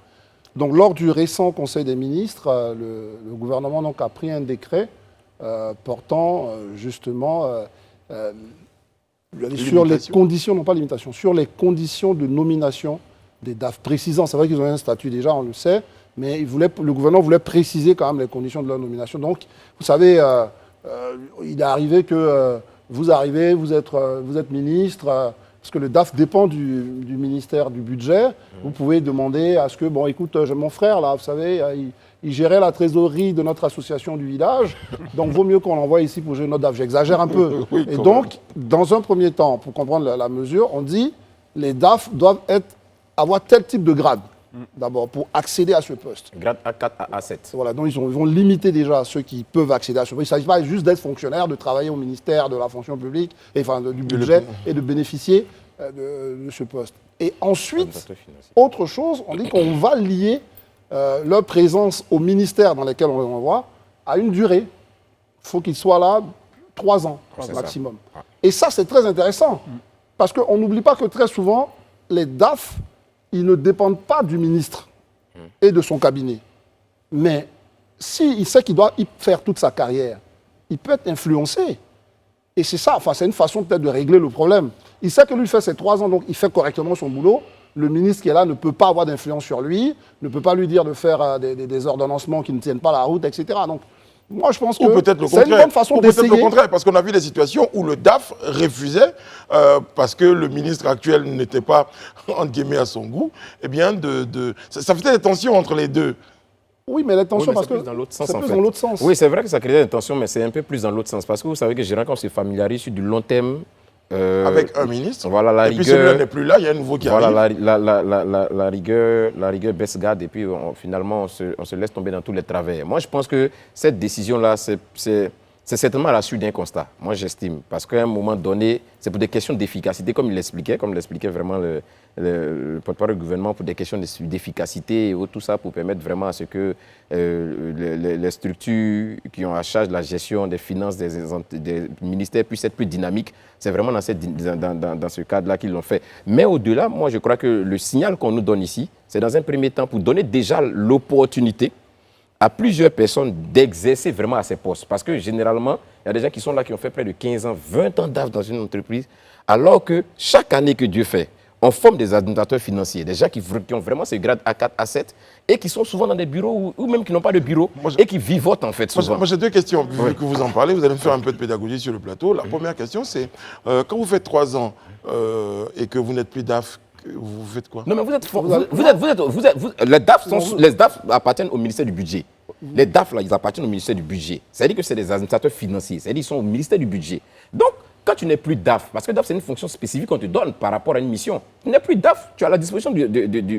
Donc, lors du récent Conseil des ministres, le gouvernement donc, a pris un décret portant justement sur les conditions, non pas limitation, sur les conditions de nomination des DAF. Précisant, c'est vrai qu'ils ont un statut déjà, on le sait, mais le gouvernement voulait préciser quand même les conditions de leur nomination. Donc, vous savez, il est arrivé que vous arrivez, vous êtes ministre, parce que le DAF dépend du ministère du budget. Vous pouvez demander à ce que, bon, écoute, j'ai mon frère là, vous savez, il gérait la trésorerie de notre association du village, donc vaut mieux qu'on l'envoie ici pour gérer notre DAF. J'exagère un peu. Et donc, dans un premier temps, pour comprendre la mesure, on dit les DAF doivent avoir tel type de grade, d'abord, pour accéder à ce poste.
Grade A4 à A7.
Voilà, donc ils vont limiter déjà ceux qui peuvent accéder à ce poste. Il ne s'agit pas juste d'être fonctionnaire, de travailler au ministère de la fonction publique, du budget, et de bénéficier de ce poste. Et ensuite, autre chose, on dit qu'on va lier leur présence au ministère dans lequel on les envoie à une durée. Il faut qu'il soit là 3 ans
C'est
maximum.
ça.
Et ça, c'est très intéressant. Parce qu'on n'oublie pas que très souvent, les DAF, ils ne dépendent pas du ministre et de son cabinet. Mais s'il sait qu'il doit y faire toute sa carrière, il peut être influencé. Et c'est ça, enfin, c'est une façon peut-être de régler le problème. Il sait que lui fait ses 3 ans, donc il fait correctement son boulot. Le ministre qui est là ne peut pas avoir d'influence sur lui, ne peut pas lui dire de faire des ordonnancements qui ne tiennent pas la route, etc. Donc, moi, je pense que
Ou peut-être le
c'est une
contraire.
bonne façon
Ou peut-être
d'essayer.
le contraire, parce qu'on a vu des situations où le DAF refusait, parce que le ministre actuel n'était pas, entre guillemets, à son goût, eh bien, ça faisait des tensions entre les deux.
Oui, mais l'attention,
Oui, mais
parce
c'est
que
plus dans l'autre sens,
c'est
en
plus
fait.
dans l'autre sens.
Oui, c'est vrai que ça crée des tensions, mais c'est un peu plus dans l'autre sens. Parce que vous savez que généralement, quand on se familiarise sur du long terme...
Avec un ministre.
Voilà, la
et puis celui-là
rigueur...
n'est plus là, il y a un nouveau qui
Voilà,
arrive.
la rigueur baisse garde et puis finalement on se laisse tomber dans tous les travers. Moi je pense que cette décision-là, c'est certainement à la suite d'un constat, moi j'estime. Parce qu'à un moment donné, c'est pour des questions d'efficacité, comme l'expliquait vraiment le porte-parole du gouvernement, pour des questions d'efficacité et tout ça, pour permettre vraiment à ce que les structures qui ont à charge de la gestion des finances des ministères puissent être plus dynamiques. C'est vraiment dans ce cadre-là qu'ils l'ont fait. Mais au-delà, moi je crois que le signal qu'on nous donne ici, c'est dans un premier temps pour donner déjà l'opportunité à plusieurs personnes d'exercer vraiment à ces postes. Parce que généralement, il y a des gens qui sont là, qui ont fait près de 15 ans, 20 ans d'AF dans une entreprise, alors que chaque année que Dieu fait, on forme des administrateurs financiers, des gens qui ont vraiment ce grade A4, A7, et qui sont souvent dans des bureaux ou même qui n'ont pas de bureau, et qui vivotent en fait souvent.
Moi, j'ai 2 questions. Vu que vous en parlez, vous allez me faire un peu de pédagogie sur le plateau. La première question, c'est quand vous faites 3 ans et que vous n'êtes plus DAF, vous faites quoi?
Non, mais les DAF appartiennent au ministère du budget. Les DAF, là, ils appartiennent au ministère du budget. C'est-à-dire que c'est des administrateurs financiers. C'est-à-dire qu'ils sont au ministère du budget. Donc, quand tu n'es plus DAF, parce que DAF, c'est une fonction spécifique qu'on te donne par rapport à une mission. Tu n'es plus DAF, tu as la disposition du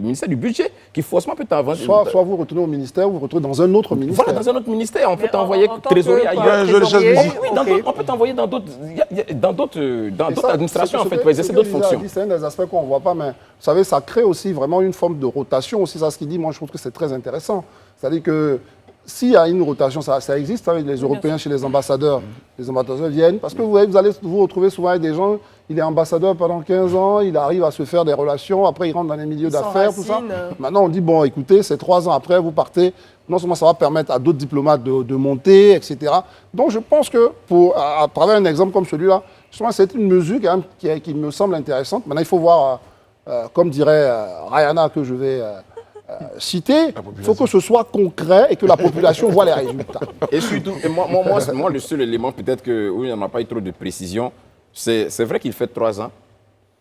ministère du budget qui forcément peut t'avancer.
Soit vous retournez au ministère, ou vous retrouvez dans un autre ministère.
Voilà, dans un autre ministère, on peut
Mais
t'envoyer
en tant
trésorier
que
ailleurs.
trésorier, ok.
On peut t'envoyer dans d'autres
Et ça,
administrations, en
ce
fait,
que-
pour exercer
ce que
d'autres
Lisa a
fonctions.
dit, c'est un des aspects qu'on ne voit pas, mais vous savez, ça crée aussi vraiment une forme de rotation. Aussi, ça, ce qu'il dit, moi, je trouve que c'est très intéressant. C'est-à-dire que s'il y a une rotation, ça existe avec les Européens chez les ambassadeurs. Les ambassadeurs viennent, parce que vous allez vous retrouver souvent avec des gens, il est ambassadeur pendant 15 ans, il arrive à se faire des relations, après il rentre dans les milieux d'affaires, tout ça.
s'enracine.
Maintenant, on dit, bon, écoutez, c'est 3 ans après, vous partez. Non seulement ça va permettre à d'autres diplomates de monter, etc. Donc, je pense que, à travers un exemple comme celui-là, justement, c'est une mesure quand même qui me semble intéressante. Maintenant, il faut voir, comme dirait Rihanna, que je vais citer, il faut que ce soit concret et que la population voit les résultats.
Et surtout, moi, le seul élément peut-être que où il n'y en a pas eu trop de précision, c'est vrai qu'il fait 3 ans,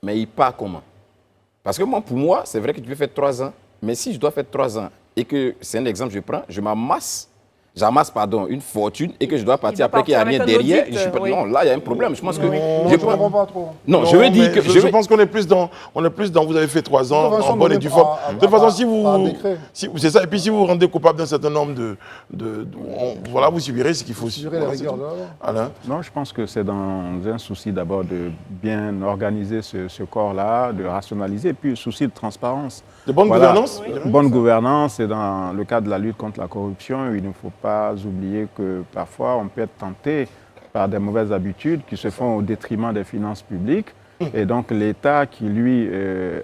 mais il part comment? Parce que pour moi, c'est vrai que tu peux faire 3 ans, mais si je dois faire 3 ans et que, c'est un exemple que je prends, j'amasse une fortune et que je dois partir après qu'il n'y a rien
partir avec un
derrière.
audit, oui.
Non, là, il y a un problème. Je pense que...
Non,
je
je ne
pense-
comprends pas trop.
Non, je veux dire que...
Je pense qu'on est plus dans, vous avez fait 3 ans,
Intervention
en bonne et
donnée
due forme.
par-
De toute façon, si
par
vous,
décret.
c'est ça, et puis si vous vous rendez coupable d'un certain nombre voilà, vous subirez ce qu'il faut.
Gérer les
Voilà, c'est
rigueurs
tout.
de la loi.
Alain?
Non, je pense que c'est dans un souci d'abord de bien organiser ce corps-là, de rationaliser, et puis souci de transparence.
De bonne
Voilà.
gouvernance?
Bonne gouvernance, et dans le cadre de la lutte contre la corruption, il ne faut pas oublier que parfois on peut être tenté par des mauvaises habitudes qui se font au détriment des finances publiques. Et donc l'État qui, lui,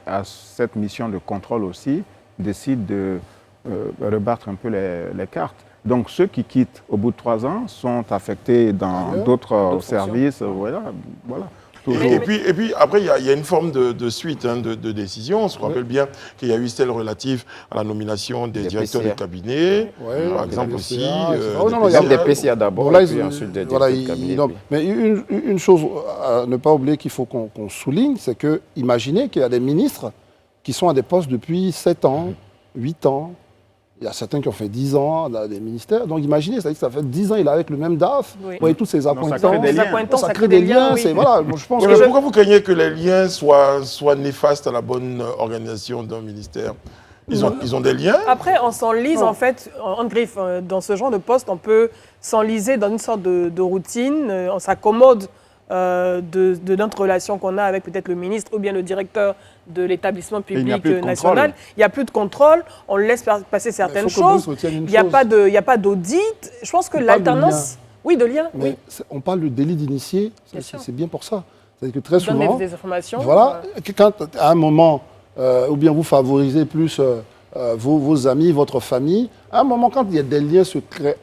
a cette mission de contrôle aussi, décide de rebattre un peu les cartes. Donc ceux qui quittent au bout de 3 ans sont affectés dans d'autres services. Voilà. Toujours.
Et puis après, il y a une forme de suite de décision. On se rappelle bien qu'il y a eu celle relative à la nomination des directeurs
PCA.
de cabinet,
Ouais,
par
des
exemple
PCA,
aussi.
etc.
des
Oh, non, non,
Il y a
PCA.
des PCA d'abord,
Bon, là,
et puis ensuite des
voilà,
directeurs de cabinet.
non, mais une chose à ne pas oublier qu'il faut qu'on souligne, c'est que imaginez qu'il y a des ministres qui sont à des postes depuis 7 ans, 8 ans. Il y a certains qui ont fait 10 ans dans des ministères. Donc imaginez, c'est-à-dire que ça fait 10 ans il est avec le même DAF.
Oui.
Vous voyez tous ces appointants.
crée des
Les
liens.
appointants,
Ça crée des liens.
oui.
C'est voilà, je pense
Oui,
que
mais pourquoi vous craignez que les liens soient néfastes à la bonne organisation d'un ministère? Ils ont des liens?
Après, on s'enlise, en fait, en griffe, dans ce genre de poste, on peut s'enliser dans une sorte de routine, on s'accommode de notre relation qu'on a avec peut-être le ministre ou bien le directeur de l'établissement
il n'y a
public
plus de
national.
contrôle.
Il n'y a plus de contrôle, on laisse passer certaines choses. Il n'y a pas d'audit. Je pense que l'alternance... Oui, de lien, oui.
On parle de délit d'initié, c'est bien pour ça. C'est-à-dire que très
Donne
souvent,
des informations.
voilà, quand à un moment, ou bien vous favorisez plus vos amis, votre famille, à un moment, quand il y a des liens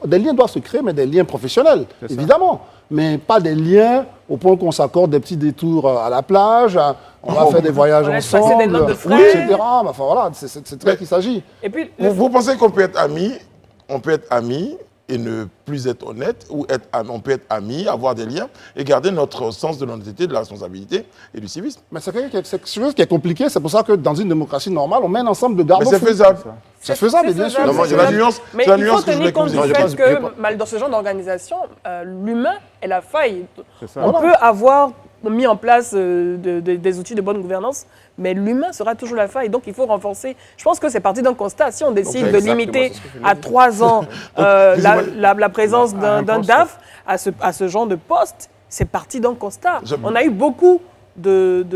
des liens doivent se créer, mais des liens professionnels, évidemment. Mais pas des liens au point qu'on s'accorde des petits détours à la plage, on va faire des voyages ensemble,
des notes de frais.
oui, etc. Enfin voilà, c'est de ça qu'il s'agit.
Et puis,
Vous pensez qu'on peut être amis et ne plus être honnête, ou on peut être amis, avoir des liens et garder notre sens de l'honnêteté, de la responsabilité et du civisme.
Mais c'est quelque chose qui est compliqué, c'est pour ça que dans une démocratie normale, on met un ensemble de garde-fous.
Mais c'est faisable.
C'est faisable, bien sûr.
Non, moi, c'est la nuance.
Mais
c'est la
il
nuance
faut
que je voulais
tenir compte du
que vous
fait que dans ce genre d'organisation, l'humain est la faille.
Ça.
On peut avoir mis en place des outils de bonne gouvernance, mais l'humain sera toujours la faille. Donc il faut renforcer. Je pense que c'est parti d'un constat. Si on décide de limiter à 3 ans la présence d'un DAF à ce genre de poste, c'est parti d'un constat. On a eu beaucoup de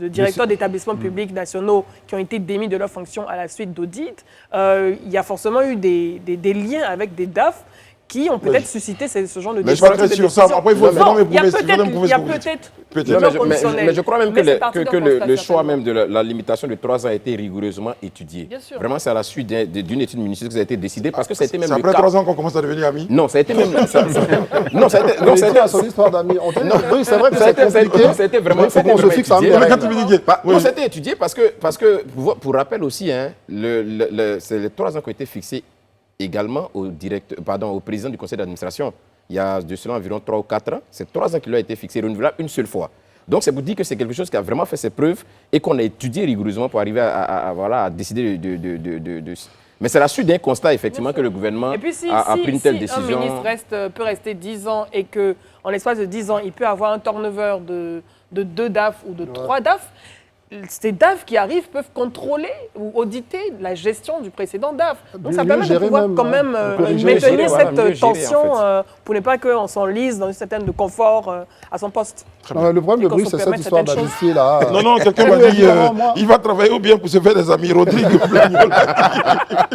directeurs d'établissements publics nationaux qui ont été démis de leurs fonctions à la suite d'audits. Il y a forcément eu des liens avec des DAF qui ont peut-être suscité ce genre de
Mais je parlerai sur ça. Après, il faut me
il y a
peut-être.
Mais je crois même que le
constat,
choix même de la limitation de 3 ans a été rigoureusement étudié.
Bien sûr.
Vraiment, c'est à la suite d'une étude minutieuse que ça a été décidé parce que ça a été même
C'est
le
après
cas.
3 ans qu'on commence à devenir amis.
Non, ça a été même... Non, ça a été...
Non, c'était son histoire d'amis. Oui, c'est vrai que c'est compliqué.
Ça a été vraiment...
Il faut qu'on se fixe un
Mais quand tu me dis que...
Non, ça a été étudié parce que pour rappel aussi, c'est les 3 ans qui ont été fixés également au président du conseil d'administration. Il y a de cela environ 3 ou 4 ans. C'est 3 ans qui lui a été fixé, renouvelable une seule fois. Donc, c'est pour dire que c'est quelque chose qui a vraiment fait ses preuves et qu'on a étudié rigoureusement pour arriver à décider de... Mais c'est la suite d'un constat, effectivement, que le gouvernement a pris une telle décision.
Un ministre peut rester 10 ans et qu'en l'espace de 10 ans, il peut avoir un turnover de 2 DAF ou de 3 DAF, ces DAF qui arrivent peuvent contrôler ou auditer la gestion du précédent DAF. Donc ça permet de pouvoir quand même maintenir cette tension pour ne pas qu'on s'enlise dans une certaine de confort à son poste.
Le problème de Bruce, c'est cette histoire d'amitié là.
Non, quelqu'un m'a dit il va travailler ou bien pour se faire des amis. Rodrigue.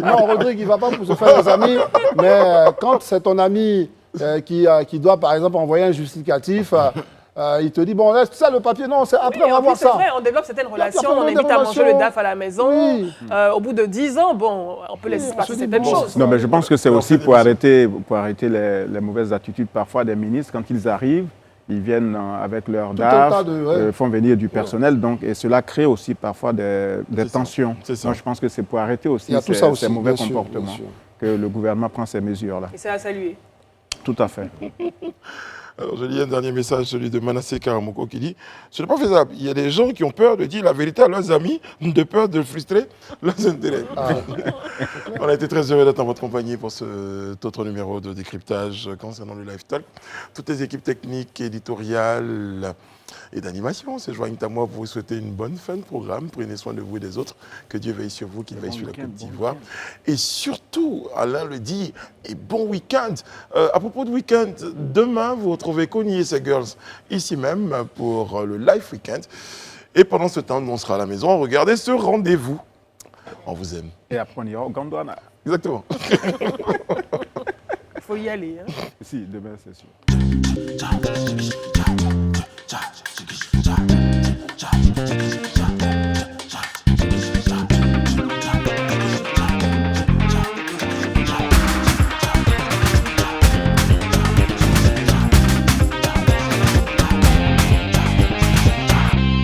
Non, Rodrigue, il ne va pas pour se faire des amis, mais quand c'est ton ami qui doit, par exemple, envoyer un justificatif, il te dit, bon, laisse ça, le papier, non, c'est après, on va voir ça.
C'est vrai, on développe certaines relations, on évite à manger le DAF à la maison. Oui. Au bout de 10 ans, bon, on peut laisser passer certaines choses.
Non, mais je pense que c'est aussi pour arrêter les mauvaises attitudes parfois des ministres. Quand ils arrivent, ils viennent avec leur DAF, font venir du personnel, donc, et cela crée aussi parfois des tensions. Moi, je pense que c'est pour arrêter aussi ces mauvais comportements que le gouvernement prend ces mesures-là.
Et c'est à saluer.
Tout à fait.
Alors, je lis un dernier message, celui de Manassé Karamoko, qui dit « Ce n'est pas faisable. Il y a des gens qui ont peur de dire la vérité à leurs amis, de peur de frustrer leurs intérêts. On a été très heureux d'être en votre compagnie pour cet autre numéro de décryptage concernant le Live Talk. Toutes les équipes techniques, éditoriales et d'animation se joignent à moi pour vous souhaiter une bonne fin de programme. Prenez soin de vous et des autres. Que Dieu veille sur vous, qu'il veille sur la Côte d'Ivoire. Et surtout, Alain le dit, et bon week-end. À propos de week-end, demain, vous retrouvez Connie et ses girls ici même pour le Live Weekend. Et pendant ce temps, nous, on sera à la maison. Regardez ce rendez-vous. On vous aime.
Et après, on ira au Gondwana.
Exactement.
Il faut y aller. Hein.
Si, demain, c'est sûr.
Cha, cha, cha, cha, cha, cha, cha, cha, cha, cha, cha, cha.